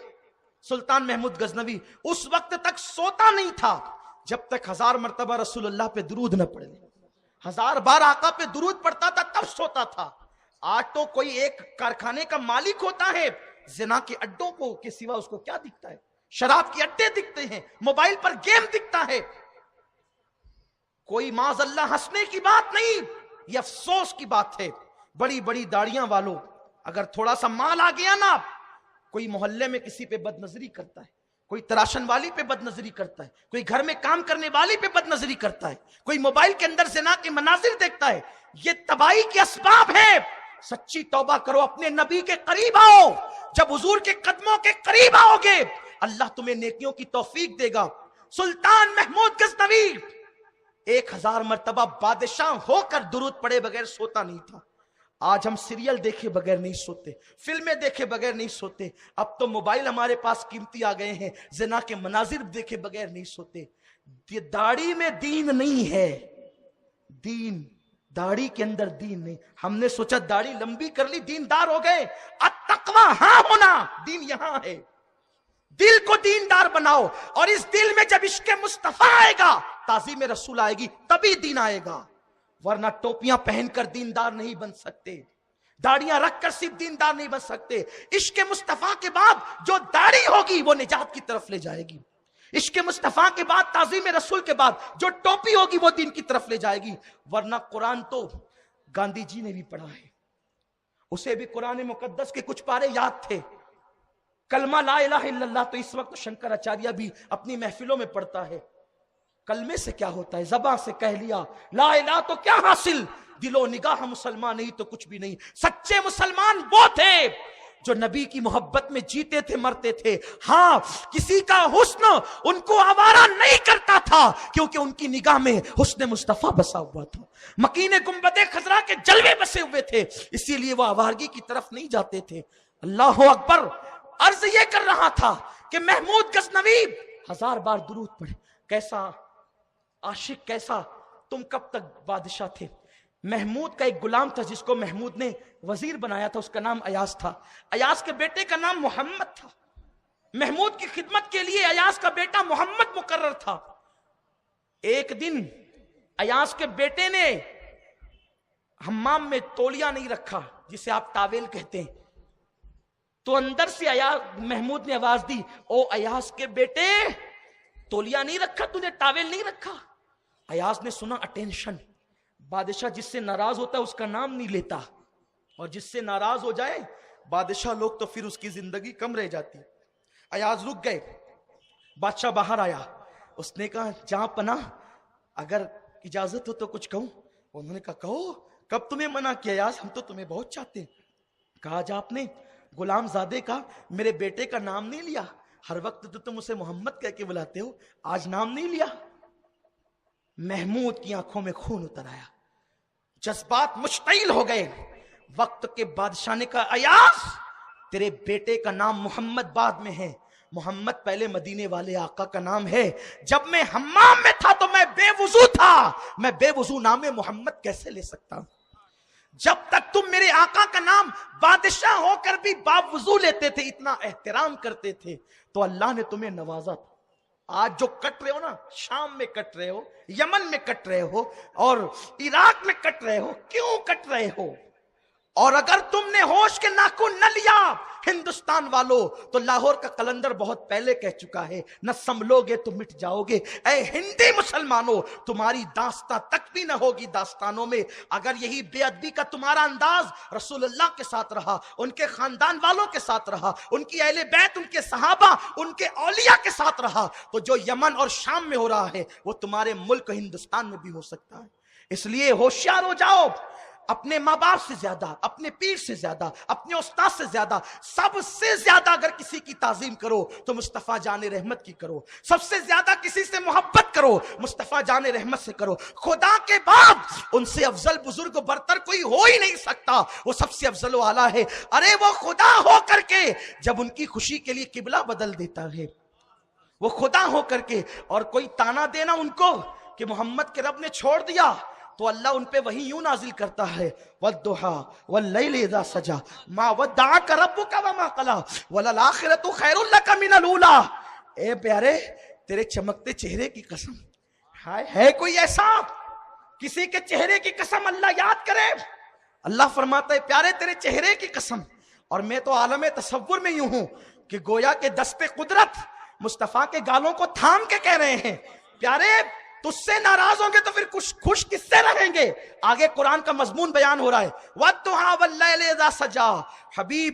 سلطان محمود غزنوی اس وقت تک سوتا نہیں تھا جب تک 1000 مرتبہ رسول اللہ پہ درود نہ پڑے. 1000 بار آقا پہ درود پڑتا تھا تب سوتا تھا. آج تو کوئی ایک کارخانے کا مالک ہوتا ہے، زنا کے اڈوں کو کے سوا اس کو کیا دکھتا ہے؟ شراب کے اڈے دکھتے ہیں، موبائل پر گیم دکھتا ہے. کوئی معاذ اللہ ہنسنے کی بات نہیں، یہ افسوس کی بات ہے. بڑی بڑی داڑیاں والوں اگر تھوڑا سا مال آ گیا نا، کوئی محلے میں کسی پہ بد نظری کرتا ہے، کوئی تراشن والی پہ بد نظری کرتا ہے، کوئی گھر میں کام کرنے والی پہ بد نظری کرتا ہے، کوئی موبائل کے اندر زنا کے مناظر دیکھتا ہے. یہ تباہی کے اسباب ہیں. سچی توبہ کرو، اپنے نبی کے قریب آؤ. جب حضور کے قدموں کے قریب آؤ گے اللہ تمہیں نیکیوں کی توفیق دے گا. سلطان محمود غزنوی 1000 مرتبہ بادشاہ ہو کر درود پڑے بغیر سوتا نہیں تھا. آج ہم سیریل دیکھے بغیر نہیں سوتے، فلمیں دیکھے بغیر نہیں سوتے. اب تو موبائل ہمارے پاس قیمتی آ گئے ہیں، زنا کے مناظر دیکھے بغیر نہیں سوتے. یہ داڑھی میں دین نہیں ہے، دین داڑھی کے اندر دین نہیں. ہم نے سوچا داڑھی لمبی کر لی دیندار ہو گئے. التقوی ہاں ہونا، دین یہاں ہے. دل کو دیندار بناؤ، اور اس دل میں جب عشق مصطفیٰ آئے گا، تعظیم رسول آئے گی، تبھی دین آئے گا. ورنہ ٹوپیاں پہن کر دیندار نہیں بن سکتے، داڑیاں رکھ کر صرف دیندار نہیں بن سکتے. عشق مصطفیٰ کے بعد جو داڑھی ہوگی وہ نجات کی طرف لے جائے گی. عشق مصطفیٰ کے بعد، تعظیم رسول کے بعد جو ٹوپی ہوگی وہ دین کی طرف لے جائے گی. ورنہ قرآن تو گاندھی جی نے بھی پڑھا ہے، اسے بھی قرآن مقدس کے کچھ پارے یاد تھے. کلمہ لا الہ الا اللہ تو اس وقت شنکر آچاریہ بھی اپنی محفلوں میں پڑھتا ہے. کلمے سے کیا ہوتا ہے؟ زباں سے کہہ لیا لا الہ تو کیا حاصل، دل و نگاہ مسلمان نہیں تو کچھ بھی نہیں. سچے مسلمان وہ تھے جو نبی کی محبت میں جیتے تھے، مرتے تھے. ہاں، کسی کا حسن ان کو آوارہ نہیں کرتا تھا، کیونکہ ان کی نگاہ میں حسن مصطفیٰ بسا ہوا تھا، مکین گنبد خضرا کے جلوے بسے ہوئے تھے، اسی لیے وہ آوارگی کی طرف نہیں جاتے تھے. اللہ اکبر. عرض یہ کر رہا تھا کہ محمود غزنوی 1000 بار درود پڑھے. کیسا عاشق، کیسا. تم کب تک بادشاہ تھے؟ محمود کا ایک غلام تھا جس کو محمود نے وزیر بنایا تھا، اس کا نام ایاز تھا. ایاز کے بیٹے کا نام محمد تھا. محمود کی خدمت کے لیے ایاز کا بیٹا محمد مقرر تھا. ایک دن ایاز کے بیٹے نے حمام میں تولیہ نہیں رکھا، جسے آپ ٹاویل کہتے ہیں، تو اندر سے محمود نے آواز دی، او ایاز کے بیٹے، تولیہ نہیں رکھا، تو نے ٹاویل نہیں رکھا. ایاز نے سنا. اٹینشن. بادشاہ جس سے ناراض ہوتا ہے اس کا نام نہیں لیتا، اور جس سے ناراض ہو جائے بادشاہ لوگ تو پھر اس کی زندگی کم رہ جاتی. ایاز رک گئے. بادشاہ باہر آیا. اس نے کہا جہاں پناہ اگر اجازت ہو تو کچھ کہوں. انہوں نے کہا کہو. کب تمہیں منع کیا ایاز؟ ہم تو تمہیں بہت چاہتے ہیں. کہا جا آپ نے غلام زادے کا میرے بیٹے کا نام نہیں لیا. ہر وقت تو تم اسے محمد کہہ کے بلاتے ہو، آج نام نہیں لیا. محمود کی آنکھوں میں خون اتر آیا، جذبات مشتعل ہو گئے. وقت کے بادشاہ نے کہا ایاز، تیرے بیٹے کا نام محمد بعد میں ہے، محمد پہلے مدینے والے آقا کا نام ہے. جب میں حمام میں تھا تو میں بے وضو تھا، میں بے وضو نام محمد کیسے لے سکتا ہوں؟ جب تک تم میرے آقا کا نام بادشاہ ہو کر بھی باوضو لیتے تھے، اتنا احترام کرتے تھے، تو اللہ نے تمہیں نوازا تھا. آج جو کٹ رہے ہو نا، شام میں کٹ رہے ہو، یمن میں کٹ رہے ہو، اور عراق میں کٹ رہے ہو. کیوں کٹ رہے ہو؟ اور اگر تم نے ہوش کے ناخن نہ لیا ہندوستان والوں، تو لاہور کا قلندر بہت پہلے کہہ چکا ہے، نہ سنبھلو گے تو مٹ جاؤ گے. اے ہندی مسلمانوں، تمہاری داستان تک بھی نہ ہوگی داستانوں میں اگر یہی بے ادبی کا تمہارا انداز رسول اللہ کے ساتھ رہا، ان کے خاندان والوں کے ساتھ رہا، ان کی اہل بیت، ان کے صحابہ، ان کے اولیاء کے ساتھ رہا، تو جو یمن اور شام میں ہو رہا ہے وہ تمہارے ملک ہندوستان میں بھی ہو سکتا ہے. اس لیے ہوشیار ہو جاؤ. اپنے ماں باپ سے زیادہ، اپنے پیر سے زیادہ، اپنے استاد سے زیادہ، سب سے زیادہ اگر کسی کی تعظیم کرو تو مصطفیٰ جان رحمت کی کرو. سب سے زیادہ کسی سے محبت کرو، مصطفیٰ جان رحمت سے کرو. خدا کے بعد ان سے افضل بزرگ و برتر کوئی ہو ہی نہیں سکتا، وہ سب سے افضل و اعلیٰ ہے. ارے وہ خدا ہو کر کے جب ان کی خوشی کے لیے قبلہ بدل دیتا ہے، وہ خدا ہو کر کے، اور کوئی تانا دینا ان کو کہ محمد کے رب نے چھوڑ دیا، تو اللہ ان پہ وہی یوں نازل کرتا ہے، وَالضُّحَىٰ وَاللَّيْلِ إِذَا سَجَىٰ مَا وَدَّعَكَ رَبُّكَ وَمَا قَلَىٰ وَلَلْآخِرَةُ خَيْرٌ لَكَ مِنَ الْأُولَىٰ. اے پیارے، تیرے چمکتے چہرے کی قسم. ہے کوئی ایسا کسی کے چہرے کی قسم اللہ یاد کرے؟ اللہ فرماتا ہے پیارے تیرے چہرے کی قسم. اور میں تو عالم تصور میں یوں ہوں کہ گویا کے دست قدرت مصطفیٰ کے گالوں کو تھام کے کہہ رہے ہیں پیارے تجھ سے ناراض ہوں گے تو پھر خوش کس سے رہیں گے؟ آگے قرآن کا مضمون بیان ہو رہا ہے، وَالضُّحَىٰ وَاللَّيْلِ إِذَا سَجَىٰ. حبیب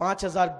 5,000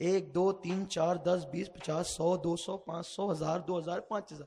1 2 3 4 10 20 50 100 200 500 1000 2000 5000,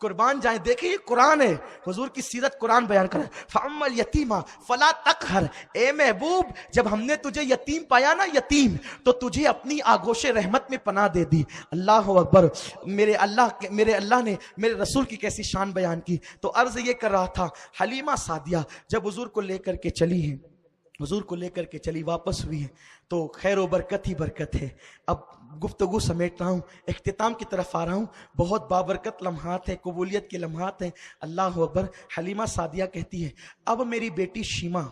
قربان جائیں, دیکھیں یہ قرآن ہے, حضور کی سیرت قرآن بیان کر رہا ہے. فَأَمَّا الْيَتِيمَ فَلَا تَقْهَرْ, اے محبوب جب ہم نے تجھے یتیم پایا نا, یتیم, تو تجھے اپنی آغوش رحمت میں پناہ دے دی. اللہ اکبر. میرے اللہ نے میرے رسول کی کیسی شان بیان کی. تو عرض یہ کر رہا تھا, حلیمہ سعدیہ جب حضور کو لے کر کے چلی ہیں, حضور کو لے کر کے چلی, واپس ہوئی ہے, تو خیر و برکت ہی برکت ہے. اب گفتگو سمیٹ رہا ہوں, اختتام کی طرف آ رہا ہوں. بہت بابرکت لمحات ہیں, قبولیت کے لمحات ہیں. اللہ اکبر. حلیمہ سعدیہ کہتی ہے, اب میری بیٹی شیمہ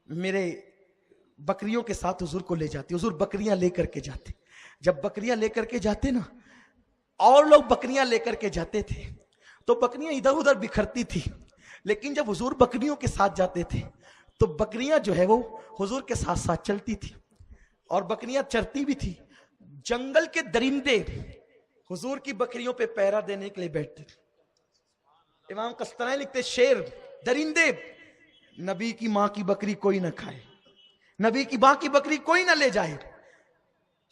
میرے بکریوں کے ساتھ حضور کو لے جاتی. حضور بکریاں لے کر کے جاتے. جب بکریاں لے کر کے جاتے نا, اور لوگ بکریاں لے کر کے جاتے تھے تو بکریاں ادھر ادھر بکھرتی تھی, لیکن جب حضور بکریوں کے ساتھ جاتے تھے تو بکریاں جو ہے وہ حضور کے ساتھ ساتھ چلتی تھی, اور بکریاں چرتی بھی تھی. جنگل کے درندے حضور کی بکریوں پہ پہرا دینے کے لیے بیٹھتے تھے. امام قسطلانی لکھتے, شیر درندے, نبی کی ماں کی بکری کوئی نہ کھائے, نبی کی ماں کی بکری کوئی نہ لے جائے.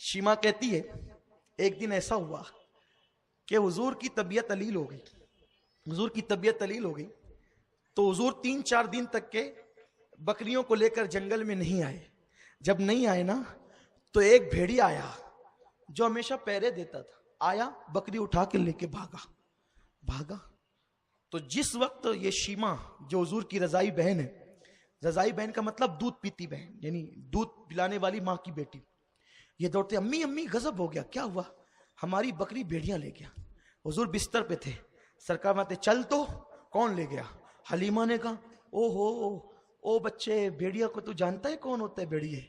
شیمہ کہتی ہے, ایک دن ایسا ہوا کہ حضور کی طبیعت علیل ہو گئی. حضور کی طبیعت علیل ہو گئی تو حضور 3-4 دن تک کے بکریوں کو لے کر جنگل میں نہیں آئے. جب نہیں آئے نا, تو ایک بھیڑیا آیا جو ہمیشہ پہرے دیتا تھا, آیا, بکری اٹھا کے لے کے بھاگا. تو جس وقت یہ شیمہ جو حضور کی رضائی بہن ہے, رضائی بہن کا مطلب دودھ پیتی بہن, یعنی دودھ پلانے والی ماں کی بیٹی, یہ دوڑتے, امی امی غضب ہو گیا, کیا ہوا؟ ہماری بکری بھیڑیاں لے گیا. حضور بستر پہ تھے, سرکار ماتے, چل تو. کون لے گیا؟ حلیمہ نے کہا, او بچے, بھیڑیا کو تو جانتا ہے کون ہوتا ہے بھیڑیے؟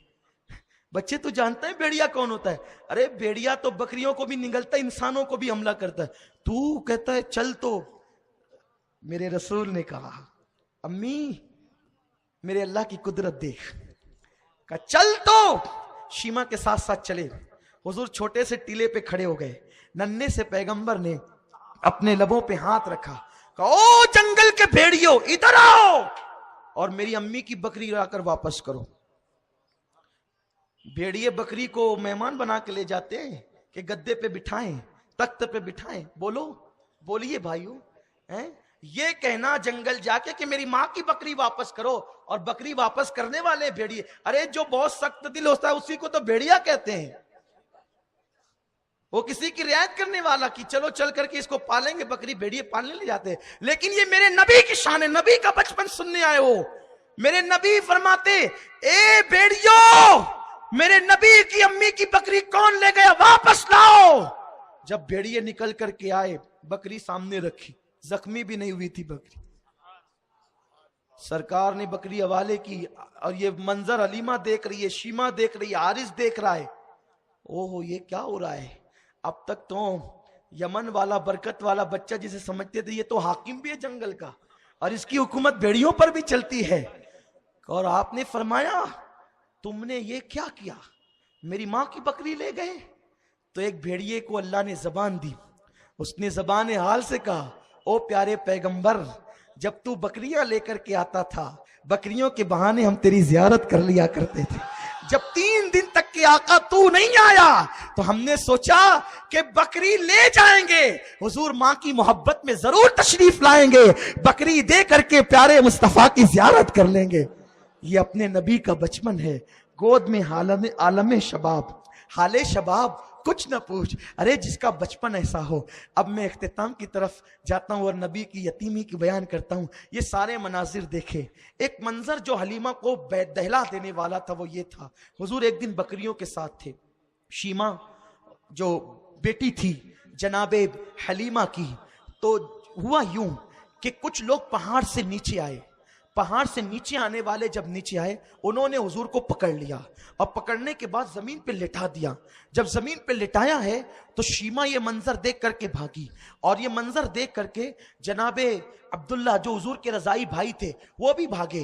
بچے تو جانتا ہے بھیڑیا کون ہوتا ہے؟ ارے بھیڑیا تو بکریوں کو بھی نگلتا ہے, انسانوں کو بھی حملہ کرتا ہے, تو کہتا ہے چل تو. میرے رسول نے کہا, امی میرے اللہ کی قدرت دیکھ. کہا چل تو. شیمہ کے ساتھ ساتھ چلے. حضور چھوٹے سے ٹیلے پہ کھڑے ہو گئے. ننھے سے پیغمبر نے اپنے لبوں پہ ہاتھ رکھا, کہا او جنگل کے بھیڑیوں ادھر آؤ اور میری امی کی بکری لا کر واپس کرو. بھیڑیے بکری کو مہمان بنا کے لے جاتے ہیں کہ گدے پہ بٹھائیں, تخت پہ بٹھائیں. بولیے بھائیو, یہ کہنا جنگل جا کے کہ میری ماں کی بکری واپس کرو, اور بکری واپس کرنے والے بھیڑیے. ارے جو بہت سخت دل ہوتا ہے اسی کو تو بھیڑیا کہتے ہیں. وہ کسی کی رعایت کرنے والا کی چلو چل کر کے اس کو پالیں گے, بکری بھیڑیے پالنے لے جاتے ہیں. لیکن یہ میرے نبی کی شان ہے, نبی کا بچپن سننے آئے ہو. میرے نبی فرماتے, اے بھیڑیوں, میرے نبی کی امی کی بکری کون لے گیا, واپس لاؤ. جب بھیڑیے نکل کر کے آئے, بکری سامنے رکھی, زخمی بھی نہیں ہوئی تھی بکری. سرکار نے بکری حوالے کی, اور یہ منظر حلیمہ دیکھ رہی ہے, شیمہ دیکھ رہی ہے, حارث دیکھ رہا ہے. اوہ یہ کیا ہو رہا ہے؟ اب تک تو یمن والا برکت والا بچہ جسے سمجھتے تھے یہ تو حاکم بھی ہے جنگل کا, اور اس کی حکومت بھیڑیوں پر بھی چلتی ہے. اور آپ نے فرمایا تم نے یہ کیا کیا, میری ماں کی بکری لے گئے. تو ایک بھیڑیے کو اللہ نے زبان دی, اس نے زبان حال سے کہا, او پیارے پیغمبر, جب تو بکریاں لے کر کے آتا تھا, بکریوں کے بہانے ہم تیری زیارت کر لیا کرتے تھے. جب 3 دن تک کے آقا تو نہیں آیا تو ہم نے سوچا کہ بکری لے جائیں گے, حضور ماں کی محبت میں ضرور تشریف لائیں گے, بکری دے کر کے پیارے مصطفیٰ کی زیارت کر لیں گے. یہ اپنے نبی کا بچپن ہے, گود میں عالم شباب, حال شباب کچھ نہ پوچھ. ارے جس کا بچپن ایسا ہو. اب میں اختتام کی طرف جاتا ہوں اور نبی کی یتیمی کی بیان کرتا ہوں. یہ سارے مناظر دیکھے. ایک منظر جو حلیمہ کو دہلا دینے والا تھا وہ یہ تھا, حضور ایک دن بکریوں کے ساتھ تھے. شیمہ جو بیٹی تھی جناب حلیمہ کی, تو ہوا یوں کہ کچھ لوگ پہاڑ سے نیچے آئے. پہاڑ سے نیچے آنے والے جب نیچے آئے, انہوں نے حضور کو پکڑ لیا, اور پکڑنے کے بعد زمین پہ لٹا دیا. جب زمین پہ لٹایا ہے تو شیمہ یہ منظر دیکھ کر کے بھاگی, اور یہ منظر دیکھ کر کے جناب عبداللہ جو حضور کے رضائی بھائی تھے وہ بھی بھاگے.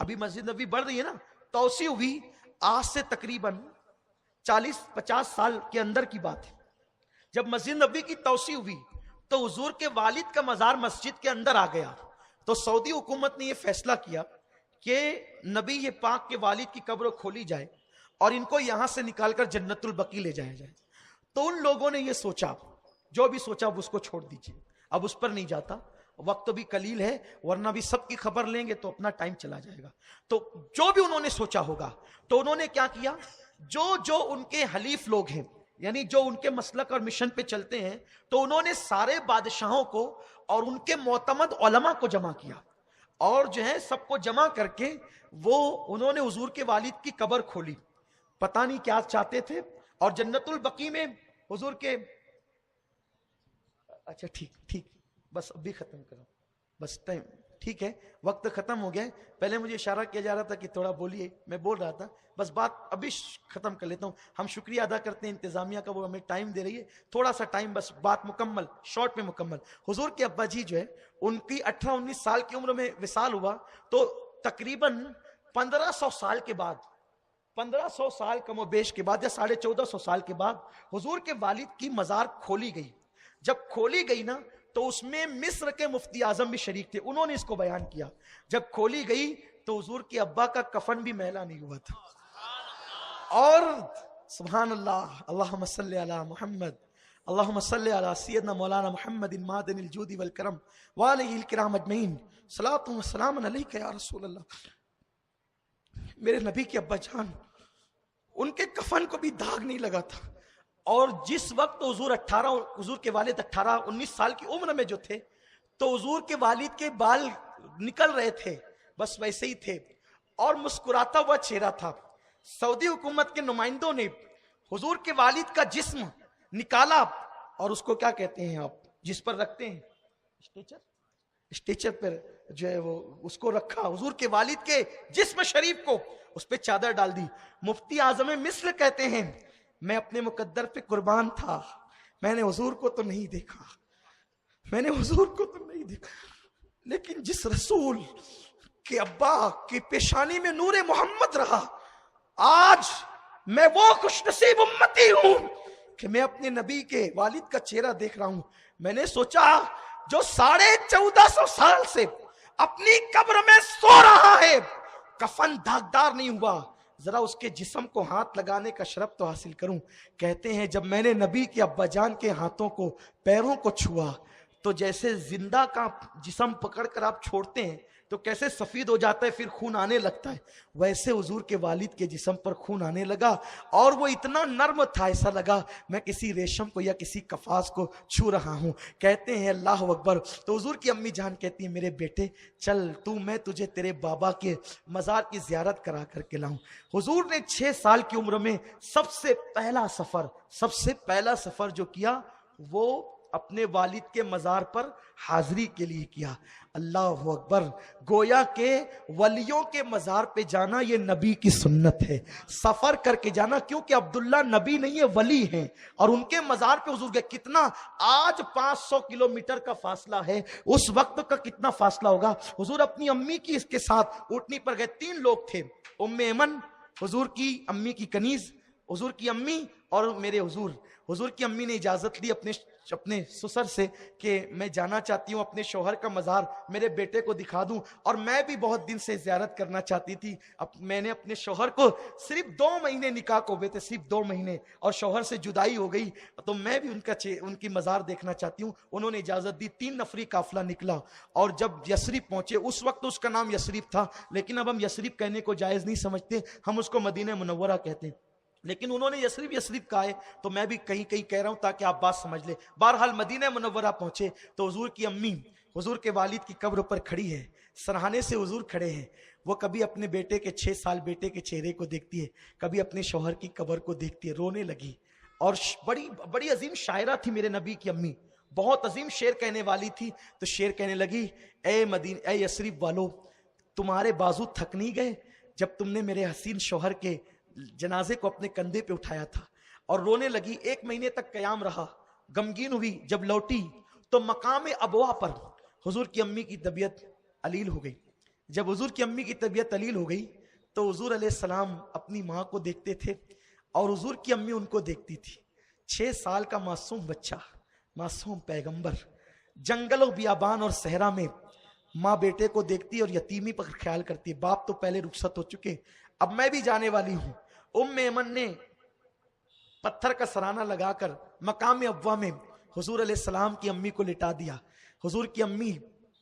ابھی مسجد نبوی بڑھ رہی ہے نا, توسیع ہوئی آج سے تقریباً 40-50 سال کے اندر کی بات ہے. جب مسجد نبوی کی توسیع ہوئی تو حضور کے والد کا مزار مسجد کے اندر آ گیا. تو سعودی حکومت نے یہ فیصلہ کیا کہ نبی یہ پاک کے والد کی قبر کھولی جائے اور ان کو یہاں سے نکال کر جنت البقیع لے جایا جائے. تو ان لوگوں نے یہ سوچا, جو بھی سوچا اب اس کو چھوڑ دیجئے, اب اس پر نہیں جاتا, وقت تو بھی قلیل ہے, ورنہ بھی سب کی خبر لیں گے تو اپنا ٹائم چلا جائے گا. تو جو بھی انہوں نے سوچا ہوگا, تو انہوں نے کیا کیا, جو ان کے حلیف لوگ ہیں, یعنی جو ان کے مسلک اور مشن پہ چلتے ہیں, تو انہوں نے سارے بادشاہوں کو اور ان کے معتمد علماء کو جمع کیا, اور جو ہے سب کو جمع کر کے وہ انہوں نے حضور کے والد کی قبر کھولی. پتہ نہیں کیا چاہتے تھے, اور جنت البقیع میں حضور کے, اچھا ٹھیک بس ابھی ختم کرو, بس ٹائم ٹھیک ہے, وقت ختم ہو گیا ہے. پہلے مجھے اشارہ کیا جا رہا تھا کہ تھوڑا بولیے, میں بول رہا تھا, بس بات ابھی ختم کر لیتا ہوں. ہم شکریہ ادا کرتے ہیں انتظامیہ کا, وہ ہمیں ٹائم دے رہی ہے, تھوڑا سا ٹائم, بس بات مکمل, شارٹ میں مکمل. حضور کے ابا جی جو ہے ان کی 18-19 سال کی عمر میں وصال ہوا, تو تقریباً 1500 سال کے بعد, 1500 سال کم و بیش کے بعد, یا 1450 سال کے بعد حضور کے والد کی مزار کھولی گئی. جب کھولی گئی نا, تو اس میں مصر کے مفتی اعظم بھی شریک تھے, انہوں نے اس کو بیان کیا. جب کھولی گئی تو حضور کے ابا کا کفن بھی میلا نہیں ہوا تھا. اور سبحان اللہ, اللہم صلی علی محمد, اللہم صلی علی سیدنا مولانا محمد معدن الجود والکرم وآلہ الکرام اجمعین, صلاۃ و سلام علیک یا رسول اللہ. میرے نبی کے ابا جان, ان کے کفن کو بھی داغ نہیں لگا تھا, اور جس وقت حضور کے والد 18-19 سال کی عمر میں جو تھے, تو حضور کے والد کے بال نکل رہے تھے, بس ویسے ہی تھے, اور مسکراتا ہوا چہرہ تھا. سعودی حکومت کے نمائندوں نے حضور کے والد کا جسم نکالا, اور اس کو کیا کہتے ہیں آپ, جس پر رکھتے ہیں اسٹیچر پر جو ہے وہ, اس کو رکھا, حضور کے والد کے جسم شریف کو اس پہ چادر ڈال دی. مفتی اعظم مصر کہتے ہیں, میں اپنے مقدر پہ قربان تھا, میں نے حضور کو تو نہیں دیکھا, لیکن جس رسول کے ابا کی پیشانی میں نور محمد رہا, آج میں وہ خوش نصیب امتی ہوں کہ میں اپنے نبی کے والد کا چہرہ دیکھ رہا ہوں. میں نے سوچا جو 1450 سال سے اپنی قبر میں سو رہا ہے, کفن داغدار نہیں ہوا, ذرا اس کے جسم کو ہاتھ لگانے کا شرف تو حاصل کروں. کہتے ہیں جب میں نے نبی کے ابا جان کے ہاتھوں کو, پیروں کو چھوا, تو جیسے زندہ کا جسم پکڑ کر آپ چھوڑتے ہیں تو کیسے سفید ہو جاتا ہے, پھر خون آنے لگتا ہے, ویسے حضور کے والد کے جسم پر خون آنے لگا, اور وہ اتنا نرم تھا, ایسا لگا میں کسی ریشم کو یا کسی کفاس کو چھو رہا ہوں. کہتے ہیں اللہ اکبر. تو حضور کی امی جان کہتی ہیں میرے بیٹے چل تو, میں تجھے تیرے بابا کے مزار کی زیارت کرا کر کے لاؤں. حضور نے 6 سال کی عمر میں سب سے پہلا سفر جو کیا, وہ اپنے والد کے مزار پر حاضری کے لیے کیا. اللہ اکبر. گویا کہ ولیوں کے مزار پہ جانا یہ نبی کی سنت ہے, سفر کر کے جانا, کیونکہ عبداللہ نبی نہیں ہے ولی ہیں, اور ان کے مزار پہ حضور گئے. کتنا آج 500 کلومیٹر کا فاصلہ ہے, اس وقت کا کتنا فاصلہ ہوگا. حضور اپنی امی کی اس کے ساتھ اونٹنی پر گئے. 3 لوگ تھے, ام ایمن, حضور کی امی کی کنیز, حضور کی امی اور میرے حضور. حضور کی امی نے اجازت لی اپنے سسر سے کہ میں جانا چاہتی ہوں اپنے شوہر کا مزار, میرے بیٹے کو دکھا دوں, اور میں بھی بہت دن سے زیارت کرنا چاہتی تھی. میں نے اپنے شوہر کو, صرف 2 مہینے نکاح کو ہوئے تھے, صرف 2 مہینے, اور شوہر سے جدائی ہو گئی, تو میں بھی ان کی مزار دیکھنا چاہتی ہوں. انہوں نے اجازت دی. 3 نفری قافلہ نکلا, اور جب یثرب پہنچے, اس وقت اس کا نام یثرب تھا, لیکن اب ہم یثرب کہنے کو جائز نہیں سمجھتے, ہم اس کو مدینہ منورہ کہتے ہیں, لیکن انہوں نے یثرب کہا ہے, تو میں بھی کہیں کہہ رہا ہوں تاکہ آپ بات سمجھ لیں. بہرحال مدینہ منورہ پہنچے تو حضور کی امی حضور کے والد کی قبر پر کھڑی ہے, سرہانے سے حضور کھڑے ہیں. وہ کبھی اپنے بیٹے کے 6 سال بیٹے کے چہرے کو دیکھتی ہے, کبھی اپنے شوہر کی قبر کو دیکھتی ہے, رونے لگی. اور بڑی عظیم شاعرہ تھی میرے نبی کی امی, بہت عظیم شعر کہنے والی تھی. تو شعر کہنے لگی, اے یثرب والو, تمہارے بازو تھک نہیں گئے جب تم نے میرے حسین شوہر کے جنازے کو اپنے کندھے پہ اٹھایا تھا. اور رونے لگی. 1 مہینے تک قیام رہا, غمگین ہوئی. جب لوٹی تو مقام ابوا پر حضور کی امی کی طبیعت علیل ہو گئی. جب حضور کی امی کی طبیعت علیل ہو گئی تو حضور علیہ السلام اپنی ماں کو دیکھتے تھے اور حضور کی امی ان کو دیکھتی تھی. 6 سال کا معصوم بچہ، معصوم پیغمبر، جنگل و بیابان اور صحرا میں ماں بیٹے کو دیکھتی اور یتیمی پر خیال کرتی. باپ تو پہلے رخصت ہو چکے، اب میں بھی جانے والی ہوں. ام ایمن نے پتھر کا سرانہ لگا کر مقام ابوا میں حضور علیہ السلام کی امی کو لٹا دیا. حضور کی امی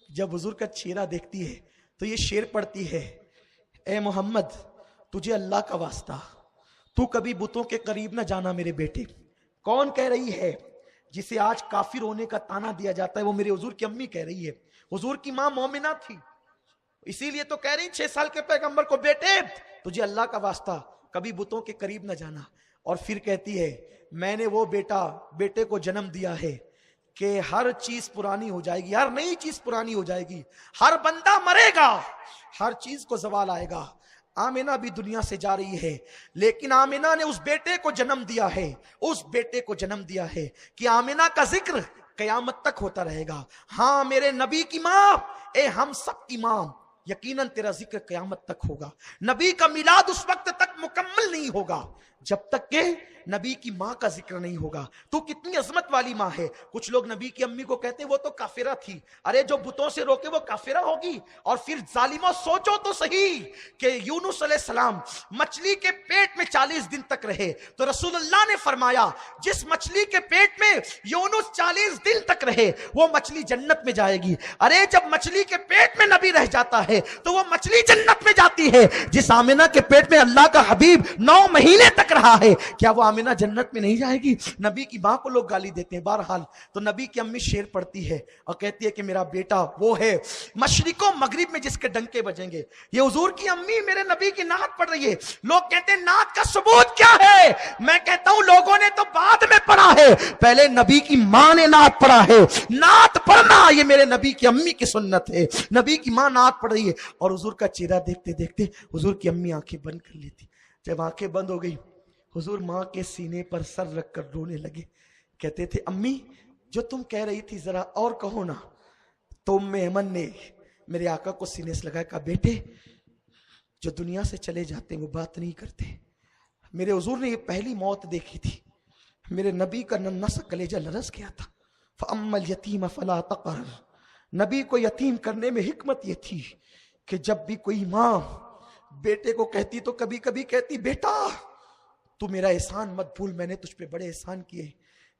جب حضور کا چہرہ دیکھتی ہے تو یہ شعر پڑھتی ہے: اے محمد تجھے اللہ کا واسطہ، تو کبھی بتوں کے قریب نہ جانا میرے بیٹے. کون کہہ رہی ہے؟ جسے آج کافر ہونے کا تانا دیا جاتا ہے وہ میرے حضور کی امی کہہ رہی ہے. حضور کی ماں مومنہ تھی، اسی لیے تو کہہ رہی 6 سال کے پیغمبر کو بیٹے تجھے اللہ کا واسطہ کبھی بتوں کے قریب نہ جانا. اور پھر کہتی ہے میں نے وہ بیٹے کو جنم دیا ہے کہ ہر چیز پرانی ہو جائے گی، ہر نئی چیز پرانی ہو جائے گی، ہر بندہ مرے گا، ہر چیز کو زوال آئے گا. آمینہ بھی دنیا سے جا رہی ہے، لیکن آمینہ نے اس بیٹے کو جنم دیا ہے، اس بیٹے کو جنم دیا ہے کہ آمینہ کا ذکر قیامت تک ہوتا رہے گا. ہاں میرے نبی کی ماں، اے ہم سب کی ماں، یقیناً تیرا ذکر قیامت تک ہوگا. نبی کا میلاد اس وقت تک مکمل نہیں ہوگا جب تک کہ نبی کی ماں کا ذکر نہیں ہوگا. تو کتنی عظمت والی ماں ہے. کچھ لوگ نبی کی امی کو کہتے ہیں وہ تو کافرہ تھی. ارے جو بتوں سے روکے وہ کافرہ ہوگی. اور پھر ظالموں سوچو تو صحیح کہ یونس علیہ السلام مچھلی کے پیٹ میں 40 دن تک رہے تو رسول اللہ نے فرمایا جس مچھلی کے پیٹ میں یونس 40 دن تک رہے وہ مچھلی جنت میں جائے گی. ارے جب مچھلی کے پیٹ میں نبی رہ جاتا ہے تو وہ مچھلی جنت میں جاتی ہے. جس آمنہ کے پیٹ میں اللہ کا حبیب 9 مہینے تک رہا ہے کیا وہ آمنہ جنت میں نہیں جائے گی؟ نبی کی ماں کو لوگ گالی دیتے ہیں. بہرحال تو نبی کی امی شعر پڑھتی ہے اور کہتی ہے کہ میرا بیٹا وہ ہے مشرق و مغرب میں جس کے ڈنکے بجیں گے. یہ حضور کی امی میرے نبی کی نعت پڑھ رہی ہے. لوگ کہتے ہیں نعت کا ثبوت کیا ہے؟ میں کہتا ہوں لوگوں نے تو بعد میں پڑھا ہے، پہلے نبی کی ماں نے نعت پڑھا ہے. نعت پڑھنا یہ میرے نبی کی امی کی سنت ہے. نبی کی ماں نعت پڑھ رہی ہے اور حضور کا چہرہ دیکھتے دیکھتے حضور کی امی آنکھیں بند کر لیتی. جب آنکھیں بند ہو گئی حضور ماں کے سینے پر سر رکھ کر رونے لگے. کہتے تھے امی جو تم کہہ رہی تھی ذرا اور کہو نا. تو ام ایمن نے میرے آقا کو سینے سے لگایا، کہا بیٹے جو دنیا سے چلے جاتے ہیں وہ بات نہیں کرتے. میرے حضور نے یہ پہلی موت دیکھی تھی. میرے نبی کا ننھا سا کلیجہ لرز گیا تھا. فَأَمَّا الْيَتِيمَ فَلَا تَقْهَرْ. نبی کو یتیم کرنے میں حکمت یہ تھی کہ جب بھی کوئی ماں بیٹے کو کہتی تو کبھی کبھی کہتی بیٹا تو میرا احسان مت بھول، میں نے تجھ پہ بڑے احسان کیے.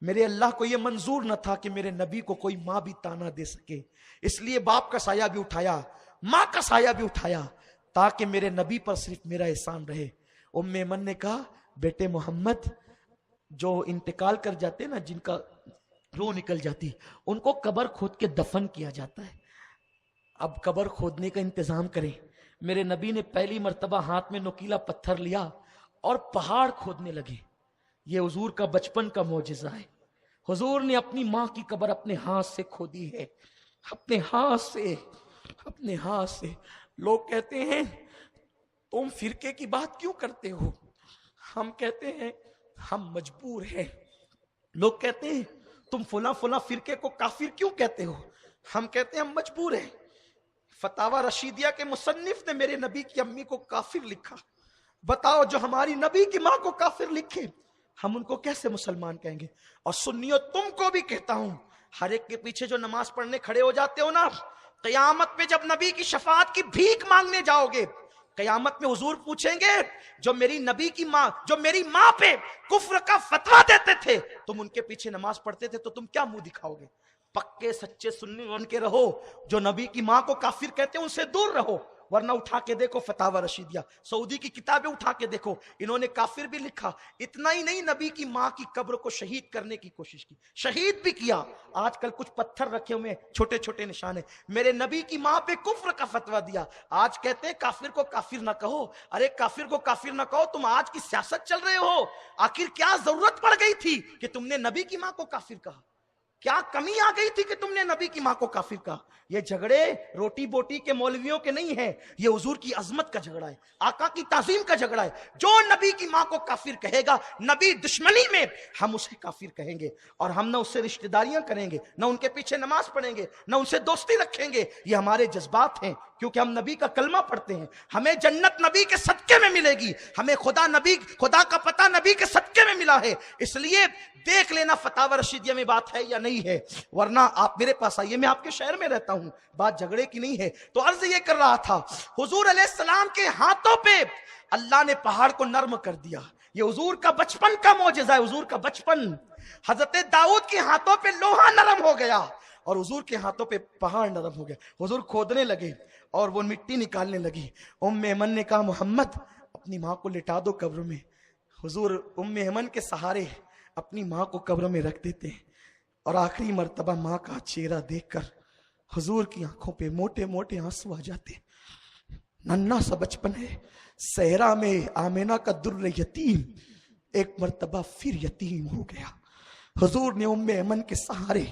میرے اللہ کو یہ منظور نہ تھا کہ میرے نبی کو کوئی ماں بھی تانا دے سکے، اس لیے باپ کا سایہ بھی اٹھایا، ماں کا سایہ بھی اٹھایا تاکہ میرے نبی پر صرف میرا احسان رہے. ام ایمن نے کہا بیٹے محمد جو انتقال کر جاتے نا، جن کا روح نکل جاتی، ان کو قبر کھود کے دفن کیا جاتا ہے. اب قبر کھودنے کا انتظام کریں. میرے نبی نے پہلی مرتبہ ہاتھ میں نوکیلا پتھر لیا اور پہاڑ کھودنے لگے. یہ حضور کا بچپن کا معجزہ ہے. حضور نے اپنی ماں کی قبر اپنے ہاتھ سے کھودی ہے، اپنے ہاتھ سے، اپنے ہاتھ سے. لوگ کہتے ہیں تم فرقے کی بات کیوں کرتے ہو؟ ہم کہتے ہیں ہم مجبور ہیں. لوگ کہتے ہیں تم فلاں فلاں فرقے کو کافر کیوں کہتے ہو؟ ہم کہتے ہیں ہم مجبور ہیں. فتاوی رشیدیہ کے مصنف نے میرے نبی کی امی کو کافر لکھا. بتاؤ جو ہماری نبی کی ماں کو کافر لکھے ہم ان کو کیسے مسلمان کہیں گے؟ اور سنیو تم کو بھی کہتا ہوں، ہر ایک کے پیچھے جو نماز پڑھنے کھڑے ہو جاتے ہو نا، قیامت میں جب نبی کی شفاعت کی بھیک مانگنے جاؤ گے قیامت میں حضور پوچھیں گے جو میری نبی کی ماں، جو میری ماں پہ کفر کا فتویٰ دیتے تھے، تم ان کے پیچھے نماز پڑھتے تھے تو تم کیا منہ دکھاؤ گے؟ پکے سچے سنی بن کے رہو. جو نبی کی ماں کو کافر کہتے ہیں ان سے دور رہو، ورنہ اٹھا کے دیکھو فتاوی رشیدیہ، سعودی کی کتابیں اٹھا کے دیکھو، انہوں نے کافر بھی لکھا. اتنا ہی نہیں، نبی کی ماں کی قبر کو شہید کرنے کی کوشش کی، شہید بھی کیا. آج کل کچھ پتھر رکھے ہوئے چھوٹے چھوٹے نشان ہیں. میرے نبی کی ماں پہ کفر کا فتویٰ دیا. آج کہتے ہیں کافر کو کافر نہ کہو. ارے کافر کو کافر نہ کہو، تم آج کی سیاست چل رہے ہو. آخر کیا ضرورت پڑ گئی تھی کہ تم نے نبی کی ماں کو کافر کہا؟ کیا کمی آ گئی تھی کہ تم نے نبی کی ماں کو کافر کہا؟ یہ جھگڑے روٹی بوٹی کے مولویوں کے نہیں ہیں، یہ حضور کی عظمت کا جھگڑا ہے، آقا کی تعظیم کا جھگڑا ہے. جو نبی کی ماں کو کافر کہے گا نبی دشمنی میں ہم اسے کافر کہیں گے، اور ہم نہ اس سے رشتہ داریاں کریں گے، نہ ان کے پیچھے نماز پڑھیں گے، نہ ان سے دوستی رکھیں گے. یہ ہمارے جذبات ہیں. کیونکہ ہم نبی کا کلمہ پڑھتے ہیں. ہمیں جنت نبی کے صدقے میں ملے گی, ہمیں خدا کا پتہ نبی کے صدقے میں ملا ہے. اس لیے دیکھ لینا فتاوی رشیدیہ میں بات ہے یا نہیں ہے, ورنہ آپ میرے پاس آئیے, میں آپ کے شہر میں رہتا ہوں, بات جھگڑے کی نہیں ہے. تو عرض یہ کر رہا تھا, حضور علیہ السلام کے ہاتھوں پہ اللہ نے پہاڑ کو نرم کر دیا. یہ حضور کا بچپن کا معجزہ ہے, حضور کا بچپن. حضرت داؤد کے ہاتھوں پہ لوہا نرم ہو گیا اور حضور کے ہاتھوں پہ پہاڑ نرم ہو گیا. حضور کھودنے لگے اور وہ مٹی نکالنے لگی. ایمن نے کہا محمد اپنی ماں کو لٹا دو قبر میں. حضور ایمن کے سہارے اپنی ماں کو قبر میں رکھ دیتے ہیں, اور آخری مرتبہ ماں کا چہرہ دیکھ کر حضور کی آنکھوں پہ موٹے موٹے آنسو آ جاتے. ننھا سا بچپن ہے, صحرا میں آمینہ کا در یتیم ایک مرتبہ پھر یتیم ہو گیا. حضور نے ایمن کے سہارے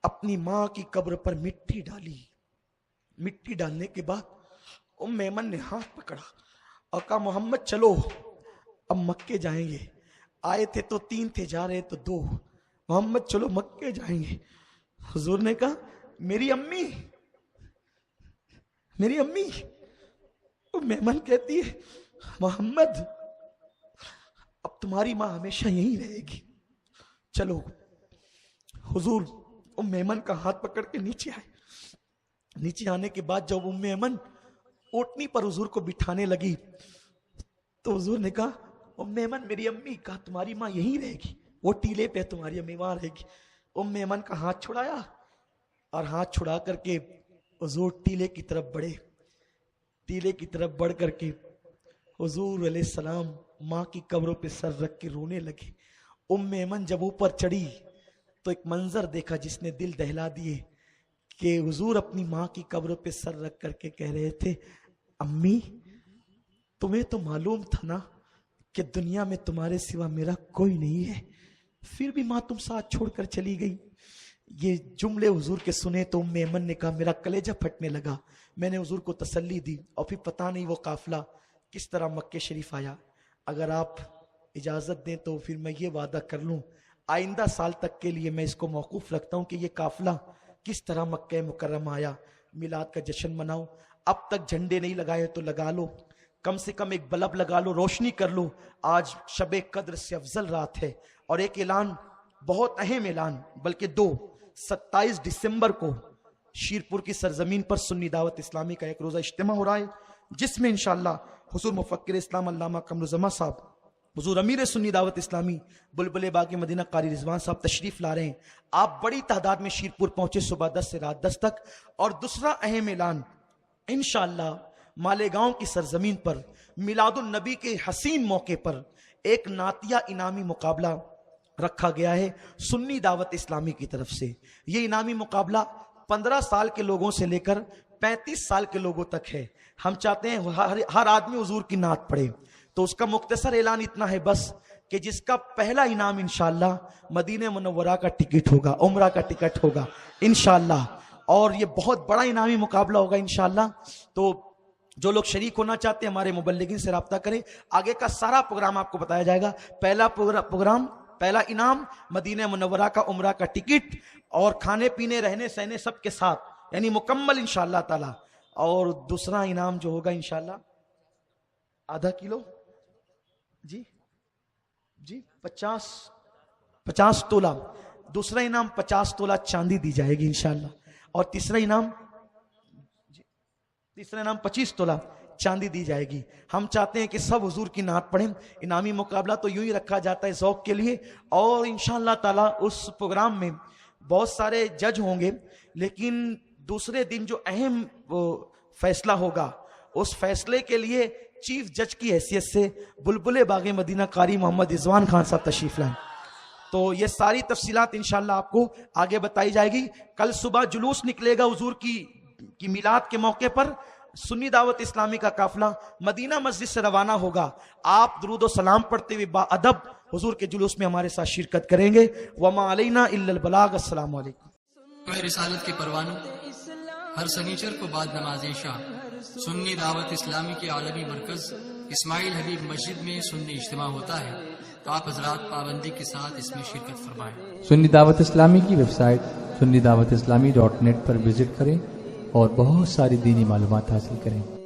اپنی ماں کی قبر پر مٹی ڈالی. مٹی ڈالنے کے بعد ایمن نے ہاتھ پکڑا اور کہا محمد چلو اب مکے جائیں گے. آئے تھے تو 3 تھے, جا رہے تو 2. محمد چلو مکے جائیں گے. حضور نے کہا میری امی. ایمن کہتی ہے محمد اب تمہاری ماں ہمیشہ یہیں رہے گی, چلو. حضور ایمن کا ہاتھ پکڑ کے نیچے آئے. نیچے آنے کے بعد جب ایمن اوٹنی پر حضور کو بٹھانے لگی تو حضور نے کہا ایمن میری امی. کہا تمہاری ماں یہیں رہے گی, وہ ٹیلے پہ تمہاری امی وہاں رہے گی. ایمن کا ہاتھ چھڑایا اور ہاتھ چھڑا کر کے حضور ٹیلے کی طرف بڑھے. ٹیلے کی طرف بڑھ کر کے حضور علیہ السلام ماں کی قبروں پہ سر رکھ کے رونے لگے. ایمن جب اوپر چڑھی تو ایک منظر دیکھا جس نے دل دہلا دیے کہ حضور اپنی ماں کی قبروں پہ سر رکھ کر کے کہہ رہے تھے امی تمہیں تو معلوم تھا نا کہ دنیا میں تمہارے سوا میرا کوئی نہیں ہے, پھر بھی ماں تم ساتھ چھوڑ کر چلی گئی. یہ جملے حضور کے سنے تو ایمن نے کہا میرا کلیجہ پھٹنے لگا. میں نے حضور کو تسلی دی اور پھر پتہ نہیں وہ قافلہ کس طرح مکے شریف آیا. اگر آپ اجازت دیں تو پھر میں یہ وعدہ کر لوں آئندہ سال تک کے لیے میں اس کو موقوف رکھتا ہوں کہ یہ قافلہ کس طرح مکہ مکرمہ آیا. میلاد کا جشن مناؤ. اب تک جھنڈے نہیں لگائے تو لگا لو, کم سے کم ایک بلب لگا لو, روشنی کر لو. آج شب قدر سے افضل رات ہے. اور ایک اعلان, بہت اہم اعلان, بلکہ 27 دسمبر کو شیرپور کی سرزمین پر سنی دعوت اسلامی کا ایک روزہ اجتماع ہو رہا ہے, جس میں انشاءاللہ حضور مفکر اسلام علامہ قمرالزماں صاحب, حضور امیر سنی دعوت اسلامی بلبل باغ مدینہ قاری رضوان صاحب تشریف لا رہے ہیں. آپ بڑی تعداد میں شیرپور پہنچے صبح 10 سے رات 10 تک. اور دوسرا اہم اعلان, انشاءاللہ مالیگاؤں کی سرزمین پر میلاد النبی کے حسین موقع پر ایک نعتیہ انعامی مقابلہ رکھا گیا ہے سنی دعوت اسلامی کی طرف سے. یہ انعامی مقابلہ 15 سال کے لوگوں سے لے کر 35 سال کے لوگوں تک ہے. ہم چاہتے ہیں ہر آدمی حضور کی نعت پڑھے. تو اس کا مختصر اعلان اتنا ہے بس کہ جس کا پہلا انعام انشاءاللہ مدینہ منورہ کا ٹکٹ ہوگا, عمرہ کا ٹکٹ ہوگا انشاءاللہ. اور یہ بہت بڑا انعامی مقابلہ ہوگا انشاءاللہ. تو جو لوگ شریک ہونا چاہتے ہیں ہمارے مبلغین سے رابطہ کریں. آگے کا سارا پروگرام آپ کو بتایا جائے گا. پہلا انعام مدینہ منورہ کا عمرہ کا ٹکٹ اور کھانے پینے رہنے سہنے سب کے ساتھ, یعنی مکمل انشاءاللہ تعالی. اور دوسرا انعام جو ہوگا انشاءاللہ ½ کلو جی 50 تولہ. دوسرا انعام 50 تولہ چاندی دی جائے گی انشاءاللہ. اور تیسرا انعام 25 تولہ چاندی دی جائے گی. ہم چاہتے ہیں کہ سب حضور کی نعت پڑھیں. انعامی مقابلہ تو یوں ہی رکھا جاتا ہے ذوق کے لیے. اور انشاءاللہ تعالی اس پروگرام میں بہت سارے جج ہوں گے, لیکن دوسرے دن جو اہم فیصلہ ہوگا اس فیصلے کے لیے چیف جج کی حیثیت سے بلبل باغ مدینہ قاری محمد رضوان خان صاحب تشریف لائیں. تو یہ ساری تفصیلات انشاءاللہ آپ کو آگے بتائی جائے گی. کل صبح جلوس نکلے گا حضور کی میلاد کے موقع پر. سنی دعوت اسلامی کا قافلہ مدینہ مسجد سے روانہ ہوگا. آپ درود و سلام پڑھتے ہوئے با ادب حضور کے جلوس میں ہمارے ساتھ شرکت کریں گے. وما علینا الا البلاغ. السلام علیکم. رسالت کے پروانوں ہر سنیچر کو بعد نماز عشاء سنی دعوت اسلامی کے عالمی مرکز اسماعیل حبیب مسجد میں سنی اجتماع ہوتا ہے. تو آپ حضرات پابندی کے ساتھ اس میں شرکت فرمائیں. سنی دعوت اسلامی کی ویب سائٹ sunnidawatislamי.net پر وزٹ کریں. اور بہت ساری دینی معلومات حاصل کریں۔